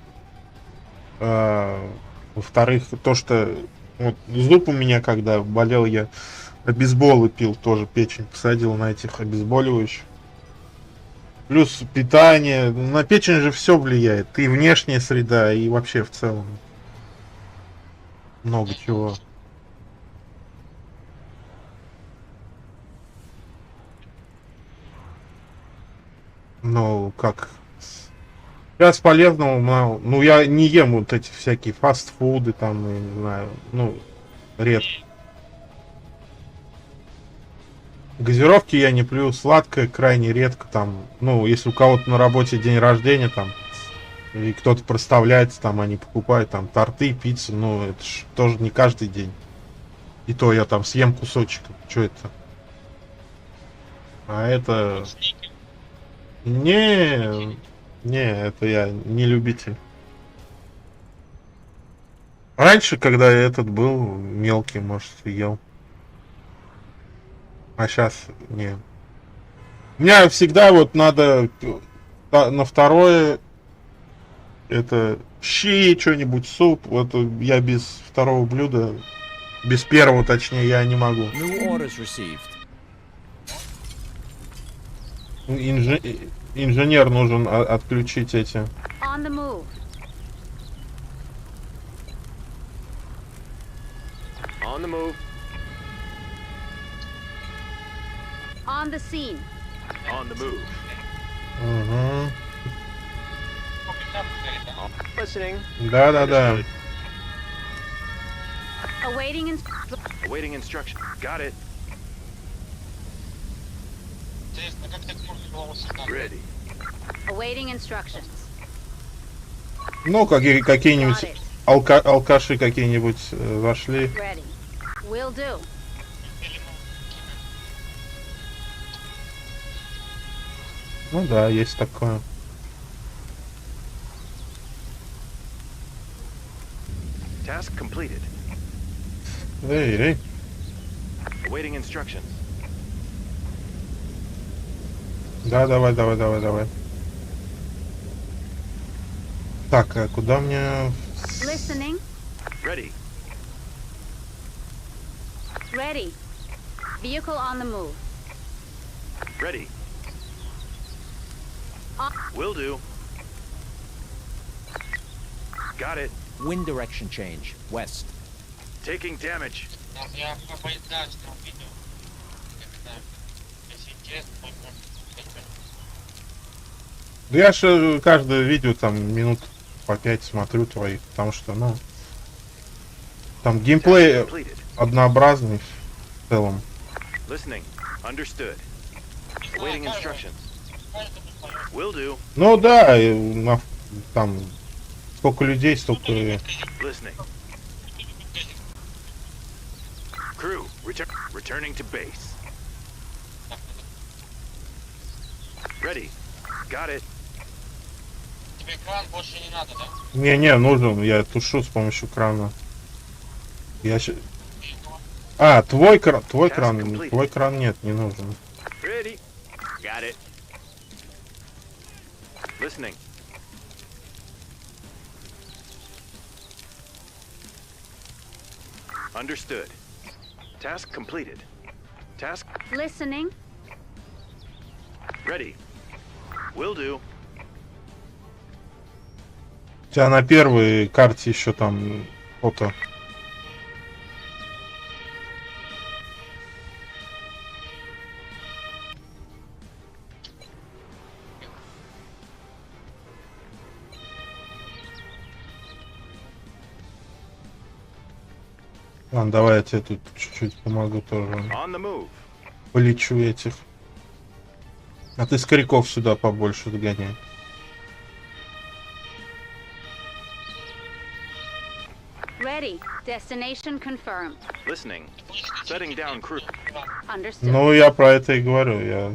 Speaker 1: Во-вторых, то, что вот зуб у меня, когда болел, я обезболы пил, тоже печень посадил на этих обезболивающих. Плюс питание. На печень же все влияет. И внешняя среда, и вообще в целом. Много чего. Ну, как? Сейчас полезного мало. Ну, я не ем вот эти всякие фастфуды, там, я не знаю, ну, редко. Газировки я не пью, сладкое крайне редко, там, ну, если у кого-то на работе день рождения, там, и кто-то проставляется, там, они покупают, там, торты, пиццу, ну, это ж тоже не каждый день. И то я там съем кусочек, что это? А это... Не, это я не любитель. Раньше, когда я этот был мелкий, может, ел. А сейчас не. У меня всегда вот надо на второе это щи, что-нибудь, суп. Вот я без второго блюда, без первого, точнее, я не могу.
Speaker 6: New orders received.
Speaker 1: Инженер нужен отключить эти.
Speaker 2: On the move.
Speaker 3: On the move.
Speaker 2: On the scene.
Speaker 3: On the move.
Speaker 1: Угу.
Speaker 3: Listening.
Speaker 1: Да.
Speaker 2: Awaiting
Speaker 3: Awaiting instruction. Got it.
Speaker 5: Интересно, как так можно было сюда?
Speaker 3: Ready.
Speaker 2: Awaiting instructions.
Speaker 1: Ну, какие-нибудь
Speaker 2: Got it.
Speaker 1: алкаши какие-нибудь вошли.
Speaker 2: Ready. Will do.
Speaker 1: Ну да, есть такое.
Speaker 3: Task completed.
Speaker 1: Эй.
Speaker 3: Awaiting instructions.
Speaker 1: Да, давай. Так, а куда мне...
Speaker 2: Listening.
Speaker 3: Ready.
Speaker 2: Ready. Vehicle on the move.
Speaker 3: Ready.
Speaker 2: On
Speaker 3: Will do. Got it.
Speaker 6: Wind direction change. West.
Speaker 3: Taking damage.
Speaker 5: Я поездать там видео. Если интересно, можно.
Speaker 1: Да я же каждое видео там минут по 5 смотрю твоих, потому что, ну... Там геймплей
Speaker 3: Completed.
Speaker 1: однообразный в целом.
Speaker 3: Listening. Understood. Awaiting instructions. Will do.
Speaker 1: Ну да, там сколько людей, столько и...
Speaker 3: Listening. Crew, returning to base. Ready. Got it.
Speaker 5: Тебе кран больше не надо, да?
Speaker 1: Не, нужен, я тушу с помощью крана. Я щ... А, твой кран нет, не нужен.
Speaker 3: Ready. Got it. Listening. Understood. Task completed. Task
Speaker 2: Listening.
Speaker 3: ready. Will do.
Speaker 1: У тебя на первой карте еще там фото. Ладно, давай я тебе тут чуть-чуть помогу тоже.
Speaker 3: On the move.
Speaker 1: Полечу этих. А ты скоряков сюда побольше догоняй.
Speaker 2: Ready. Destination confirmed.
Speaker 3: Listening. Setting down crew.
Speaker 2: Understood.
Speaker 1: Ну, я про это и говорю. Я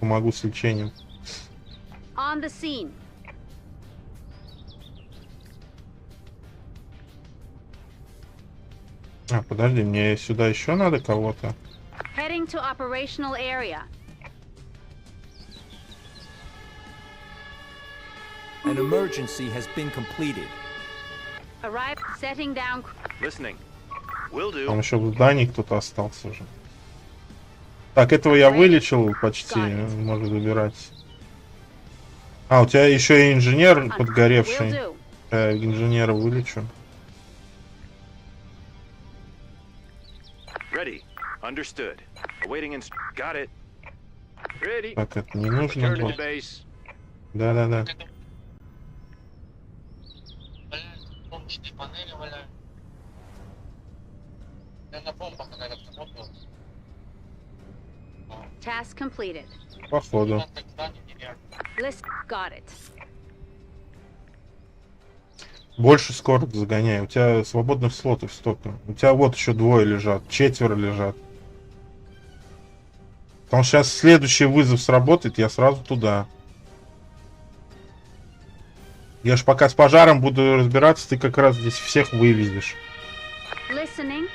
Speaker 1: помогу с лечением.
Speaker 2: On the scene.
Speaker 1: А, подожди, мне сюда еще надо кого-то.
Speaker 2: Heading to operational area.
Speaker 6: An emergency has been completed.
Speaker 2: Arrive. Setting down.
Speaker 3: Listening. Will do.
Speaker 1: Там еще в здании кто-то остался уже. Так, этого я вылечил почти. Можно забирать. А, у тебя еще и инженер
Speaker 2: Will
Speaker 1: подгоревший.
Speaker 2: do.
Speaker 1: Я инженера вылечу.
Speaker 3: Ready. Understood. Awaiting got it. Ready.
Speaker 1: Так, это не нужно
Speaker 3: Returning
Speaker 1: было.
Speaker 3: to base.
Speaker 1: Да.
Speaker 5: Солнечные панели валяют. Я на бомбах, наверное, работал.
Speaker 2: Task completed.
Speaker 1: Походу.
Speaker 5: Так здание нереально.
Speaker 2: List. Got it.
Speaker 1: Больше скорость загоняй. У тебя свободных слотов столько. У тебя вот еще двое лежат. 4 лежат. Потому что сейчас следующий вызов сработает, я сразу туда. Я ж пока с пожаром буду разбираться, ты как раз здесь всех вывезешь.
Speaker 2: Listening.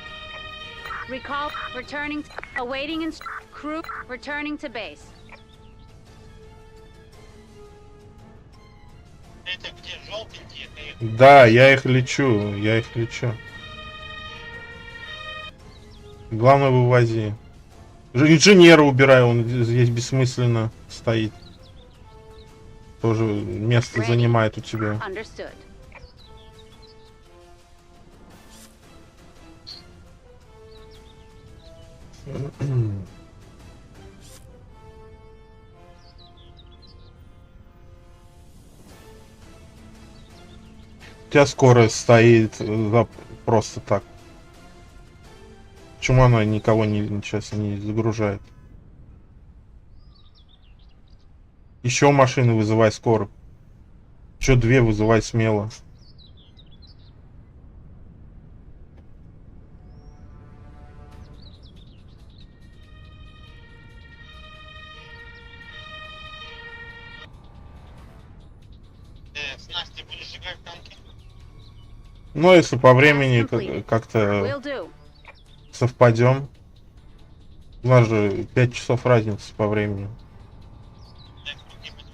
Speaker 2: Recall. Returning. Awaiting crew. Returning to base.
Speaker 5: Это где желтенькие? Ты их
Speaker 1: Да, я их лечу. Главное, вывози. Инженера убирай, он здесь бессмысленно стоит. Тоже место
Speaker 2: Ready.
Speaker 1: занимает у тебя.
Speaker 2: Understood.
Speaker 1: У тебя скорость стоит просто так. Почему она никого сейчас не загружает? Еще машины вызывай скоро. Еще 2 вызывай смело.
Speaker 5: с Настей будешь сжигать танки?
Speaker 1: Но если по времени
Speaker 2: Complete.
Speaker 1: как-то
Speaker 2: Will do.
Speaker 1: совпадем. У нас же 5 часов разницы по времени.
Speaker 5: Я их не буду.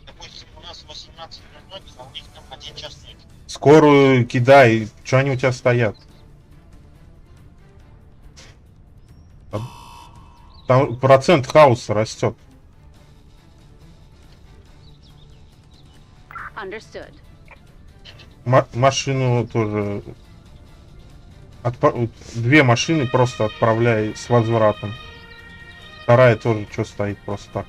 Speaker 5: Допустим, у нас 18:00, а у них там 1 час нет.
Speaker 1: Скорую кидай. Что они у тебя стоят? Там процент хаоса растет.
Speaker 2: Understood.
Speaker 1: Машину тоже... 2 машины просто отправляй с возвратом. Вторая тоже что стоит просто так.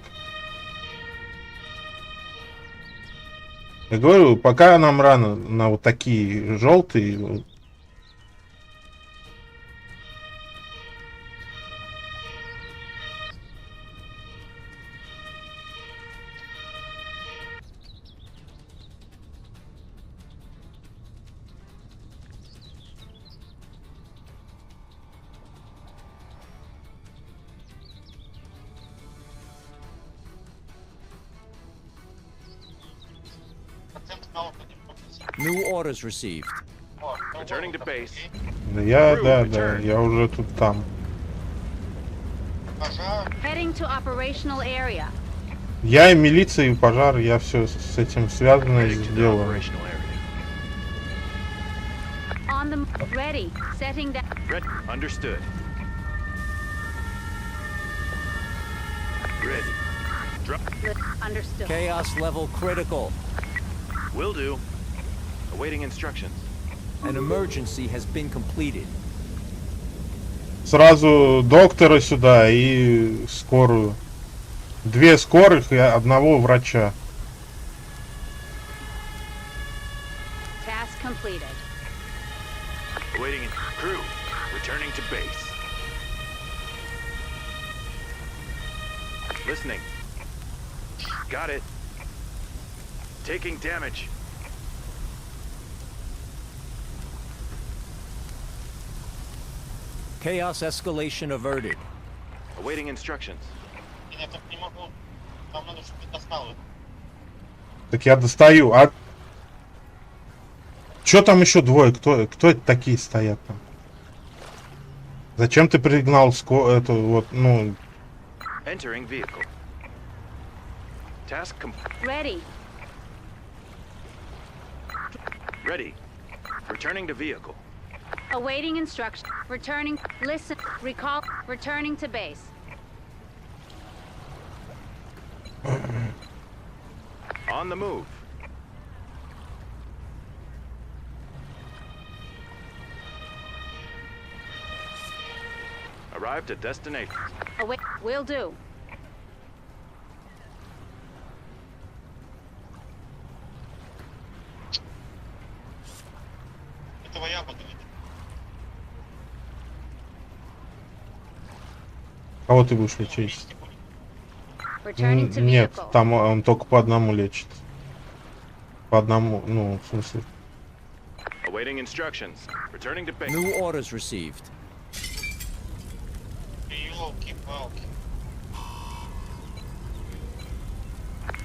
Speaker 1: Я говорю, пока нам рано на вот такие желтые.
Speaker 6: New orders received.
Speaker 3: Returning to base.
Speaker 1: Я уже тут там.
Speaker 5: Пожар.
Speaker 2: Heading to operational area.
Speaker 1: Я и милиция, и пожар, я все с этим связанное
Speaker 3: Heading to the
Speaker 1: сделаю.
Speaker 3: operational area.
Speaker 2: On the ready. Setting that.
Speaker 3: Ready. Understood. Ready. Drop.
Speaker 2: Understood.
Speaker 6: Chaos level critical.
Speaker 3: Will do. Awaiting instructions.
Speaker 6: An emergency has been completed.
Speaker 1: Сразу доктора сюда и скорую. 2 скорых и 1 врача.
Speaker 2: Task completed.
Speaker 3: Awaiting crew. Returning to base. Listening. Got it. Taking damage.
Speaker 6: Chaos escalation averted.
Speaker 3: Awaiting instructions.
Speaker 5: Я так не могу. Вам надо, чтобы ты достал их.
Speaker 1: Так я достаю. А чё там еще 2? Кто это такие стоят там? Зачем ты пригнал эту вот, ну...
Speaker 3: Entering vehicle. Task
Speaker 2: Ready.
Speaker 3: ready. Returning to vehicle.
Speaker 2: Awaiting instruction. Returning. Listen. Recall. Returning to base.
Speaker 3: On the move. Arrived at destination.
Speaker 2: Await. Will do.
Speaker 5: Этого я буду видеть.
Speaker 1: Кого ты будешь лечить?
Speaker 2: Returning to
Speaker 1: Нет,
Speaker 2: vehicle.
Speaker 1: там он только по одному лечит. По одному, ну, в смысле.
Speaker 3: Awaiting instructions. Returning to base.
Speaker 6: New orders received.
Speaker 5: Ёлки-палки.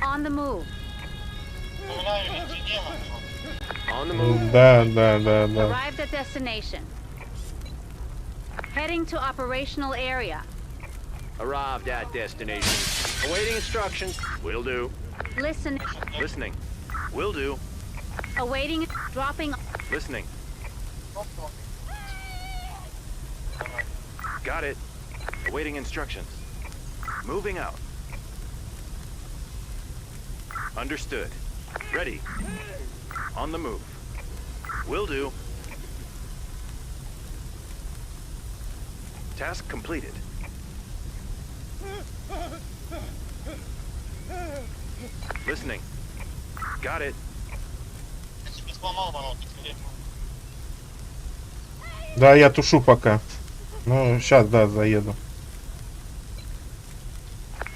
Speaker 2: On the move.
Speaker 5: Вспоминаю эти демоны.
Speaker 3: On the move.
Speaker 1: Да.
Speaker 2: Arrived at destination. Heading to operational area.
Speaker 7: Arrived at destination. Awaiting instructions.
Speaker 3: Will do.
Speaker 2: Listen.
Speaker 3: Listening. Will do.
Speaker 2: Awaiting. Dropping.
Speaker 3: Listening. Got it. Awaiting instructions. Moving out. Understood. Ready. On the move. Will do. Task completed. Listening. Got it.
Speaker 5: Я тебе сломал ворот, если
Speaker 1: Да, я тушу пока. Ну, сейчас, да, заеду.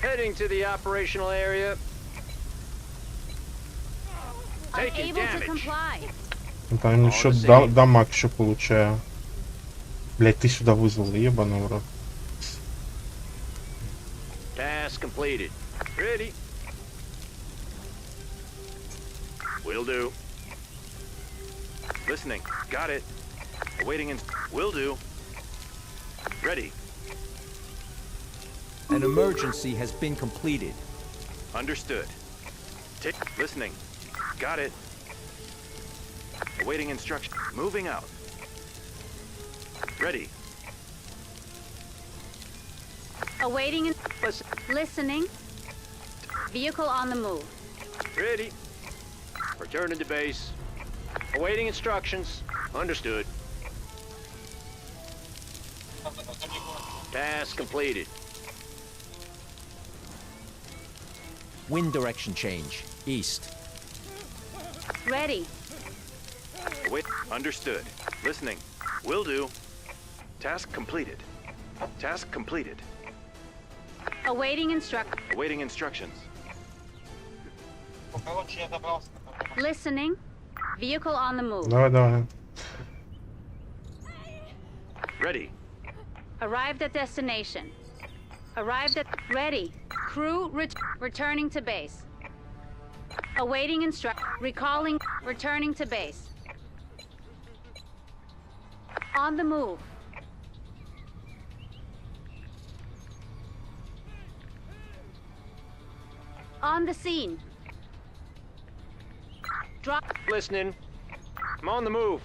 Speaker 7: Heading to the operational area. Taking
Speaker 2: Unable to
Speaker 7: damage.
Speaker 2: comply.
Speaker 1: Там еще дамаг еще получаю. Блять, ты сюда вызвал, ебаный в рот.
Speaker 7: Task completed. Ready.
Speaker 3: Will do. Listening. Got it. Awaiting in. Will do. Ready.
Speaker 6: An emergency has been completed.
Speaker 3: Understood. Take. Listening. Got it. Awaiting instruction. Moving out. Ready.
Speaker 2: Awaiting. Listening. Vehicle on the move.
Speaker 7: Ready. Returning to base. Awaiting instructions. Understood. Task completed.
Speaker 6: Wind direction change. East.
Speaker 2: Ready.
Speaker 3: Await. Understood. Listening. Will do. Task completed. Task completed.
Speaker 2: Awaiting instruct.
Speaker 3: Awaiting instructions.
Speaker 5: Короче, я добрался.
Speaker 2: Listening. Vehicle on the move.
Speaker 1: Давай.
Speaker 3: Ready.
Speaker 2: Arrived at destination. Arrived at. Ready. Crew returning to base. Awaiting recalling, returning to base. On the move. On the scene. Drop.
Speaker 7: Listening. I'm on the move.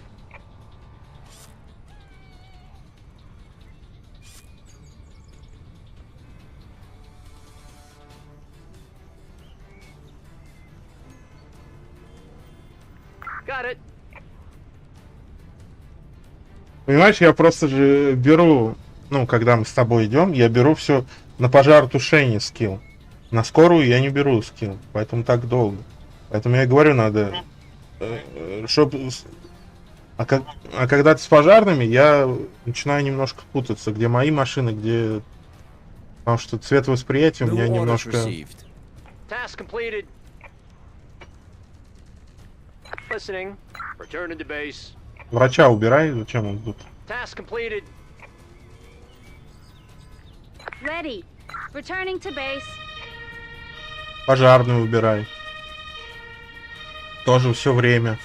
Speaker 7: Got it.
Speaker 1: Понимаешь, я просто же беру, ну, когда мы с тобой идем, я беру все на пожаротушение скилл. На скорую я не беру скилл, поэтому так долго. Поэтому я и говорю, надо, чтобы... А когда ты с пожарными, я начинаю немножко путаться, где мои машины, где... Потому что цветовосприятие у меня
Speaker 6: New orders
Speaker 1: немножко...
Speaker 6: received.
Speaker 7: Task completed. Listening. Returning to base.
Speaker 1: Врача убирай, зачем он тут?
Speaker 7: Task completed.
Speaker 2: Ready. Returning to base.
Speaker 1: Пожарную убирай. Тоже все время.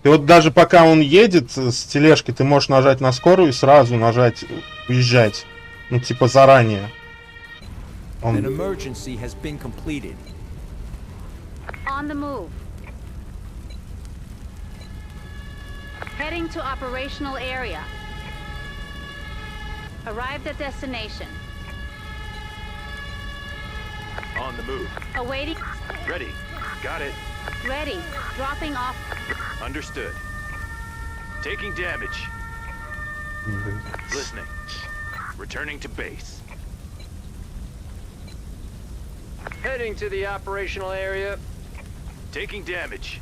Speaker 1: Ты вот даже пока он едет с тележкой, ты можешь нажать на скорую и сразу нажать уезжать. Ну, типа заранее.
Speaker 6: An emergency has been completed.
Speaker 2: On the move. Heading to operational area. Arrived at destination.
Speaker 3: On the move.
Speaker 2: Awaiting.
Speaker 3: Ready. Got it.
Speaker 2: Ready. Dropping off.
Speaker 3: Understood. Taking damage. Listening. Returning to base.
Speaker 7: Heading to the operational area.
Speaker 3: Taking damage.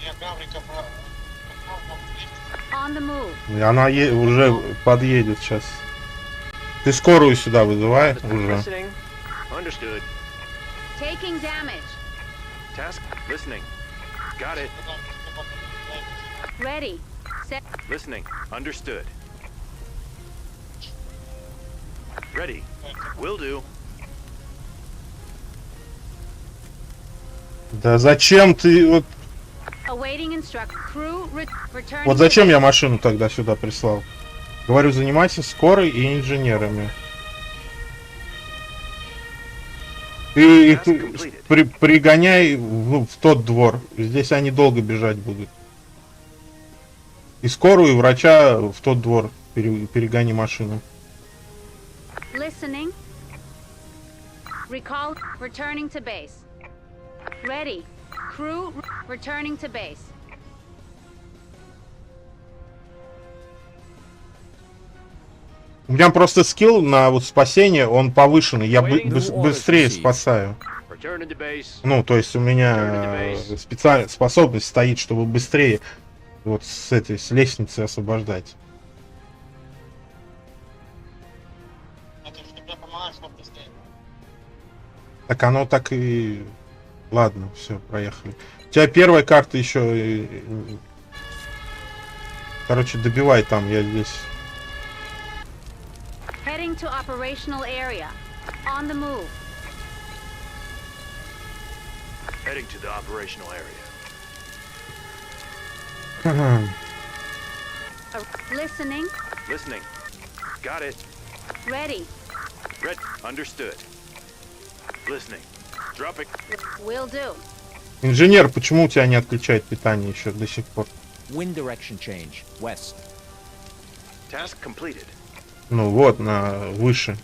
Speaker 5: Я Гаврика
Speaker 2: On the move.
Speaker 1: И она уже подъедет сейчас. Ты скорую сюда вызывай уже.
Speaker 7: Listening.
Speaker 3: Understood.
Speaker 2: Taking damage.
Speaker 3: Task. Listening. Got it.
Speaker 2: Ready. Set.
Speaker 3: Listening. Understood. Ready. Will do.
Speaker 1: Да зачем ты... Вот,
Speaker 2: Awaiting crew returning.
Speaker 1: вот зачем я машину тогда сюда прислал? Говорю, занимайся скорой и инженерами. Ты их пригоняй в тот двор. Здесь они долго бежать будут. И скорую, и врача в тот двор перегони машину.
Speaker 2: Listening. Recall. Returning to base. Ready. Crew returning to base.
Speaker 1: У меня просто скилл на вот спасение, он повышенный. Я быстрее спасаю.
Speaker 7: Returning to base.
Speaker 1: Ну, то есть у меня специальная способность стоит, чтобы быстрее вот с этой с лестницы освобождать.
Speaker 5: Это же тебе помогаешь нам быстрее.
Speaker 1: Так оно так и... Ладно, все, проехали. У тебя первая карта еще... Короче, добивай там, я здесь...
Speaker 2: Heading to operational area. On the move.
Speaker 3: Heading to the operational area.
Speaker 2: Listening.
Speaker 3: Listening. Got it.
Speaker 2: Ready.
Speaker 3: Red. Understood. Listening. Dropping.
Speaker 2: Will do.
Speaker 1: Инженер, почему у тебя не отключает питание еще до сих пор?
Speaker 6: Wind direction change. West.
Speaker 3: Task completed.
Speaker 1: Ну вот, на выше.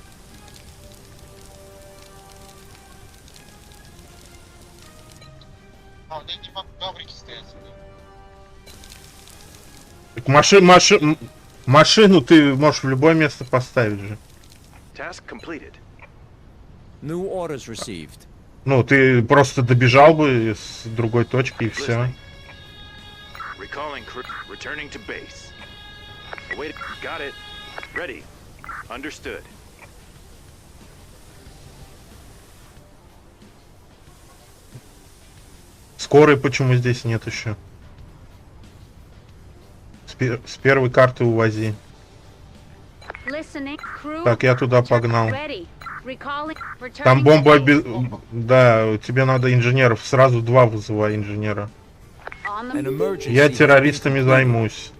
Speaker 5: А, вот эти Гаврики стоят сюда.
Speaker 1: Так машину ты можешь в любое место поставить же.
Speaker 3: Task completed.
Speaker 6: New orders received.
Speaker 1: Ну, ты просто добежал бы с другой точки и все.
Speaker 3: Listening. Recalling crew. Returning to base. Wait. Got it. Ready. Understood.
Speaker 1: Скорой почему здесь нет еще? С первой карты увози.
Speaker 2: Listening. Crew.
Speaker 1: Так, я туда погнал.
Speaker 2: Ready. Recalling.
Speaker 1: Там
Speaker 2: Returning to
Speaker 1: бомба...
Speaker 2: base.
Speaker 1: Да, тебе надо инженеров. Сразу 2 вызывай инженера.
Speaker 2: On
Speaker 6: An
Speaker 2: the
Speaker 6: emergency
Speaker 1: Я
Speaker 6: has been
Speaker 1: террористами
Speaker 6: completed.
Speaker 1: займусь.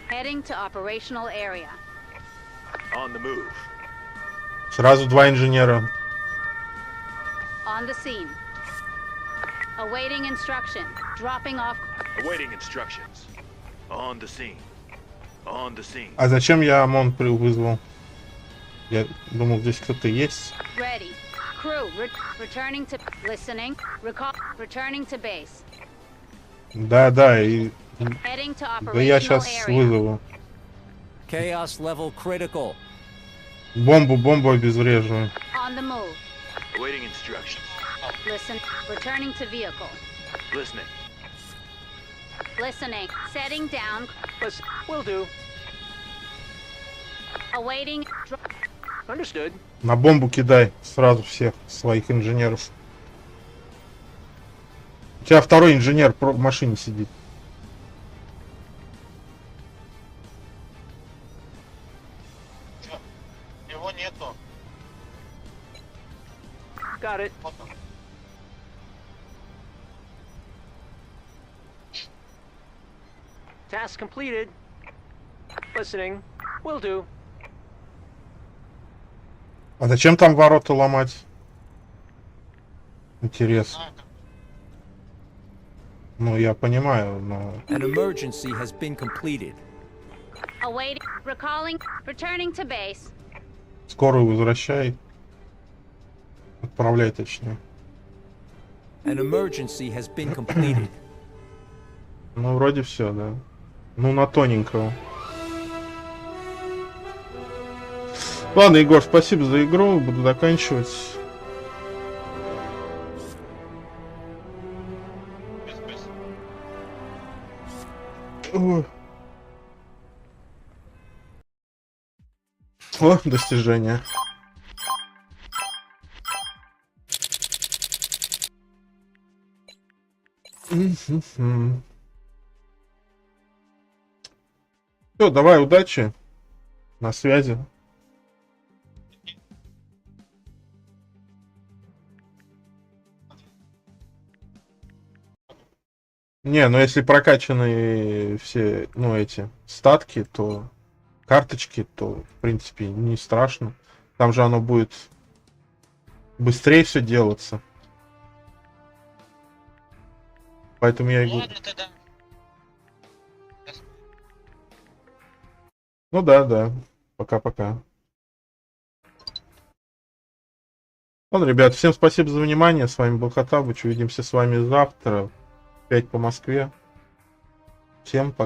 Speaker 2: heading to operational area.
Speaker 3: On the move.
Speaker 1: Сразу 2 инженера.
Speaker 2: On the scene. Awaiting instruction. Dropping off.
Speaker 3: Awaiting instructions. On the scene. On the scene.
Speaker 1: А зачем я ОМОН вызвал? Я думал, здесь кто-то есть.
Speaker 2: Ready. Crew. Returning to. Listening. Recall. Returning to base.
Speaker 1: Да, и...
Speaker 2: Heading to
Speaker 1: Да я
Speaker 2: operational
Speaker 1: сейчас
Speaker 2: area.
Speaker 1: вызову.
Speaker 6: Chaos level critical.
Speaker 1: Бомбу обезвреживаю.
Speaker 2: On the move.
Speaker 3: Awaiting instructions.
Speaker 2: Listen. Returning to vehicle.
Speaker 3: Listening.
Speaker 2: Listening. Setting down.
Speaker 7: Listen, will do.
Speaker 2: Awaiting.
Speaker 7: Understood.
Speaker 1: На бомбу кидай сразу всех своих инженеров. У тебя второй инженер в машине сидит.
Speaker 5: Его нету.
Speaker 7: Got it.
Speaker 5: Вот он.
Speaker 7: Task completed. Listening. Will do.
Speaker 1: А зачем там ворота ломать? Интересно. Ну, я понимаю, но...
Speaker 6: An emergency has been completed.
Speaker 2: Awaiting. Recalling. Returning to base.
Speaker 1: Скорую возвращай. Отправляй, точнее.
Speaker 6: An emergency has been completed.
Speaker 1: Ну, вроде все, да. Ну, на тоненького. Ладно, Егор, спасибо за игру. Буду заканчивать. Ой. О, достижение. Все, давай, удачи. На связи. Не, ну если прокачаны все, ну, эти статки, то карточки, то, в принципе, не страшно. Там же оно будет быстрее все делаться. Поэтому я и говорю.
Speaker 5: Ладно тогда.
Speaker 1: Ну да. Пока-пока. Ладно, ребят, всем спасибо за внимание. С вами был Хатабыч. Увидимся с вами завтра. 5 по Москве. Всем пока.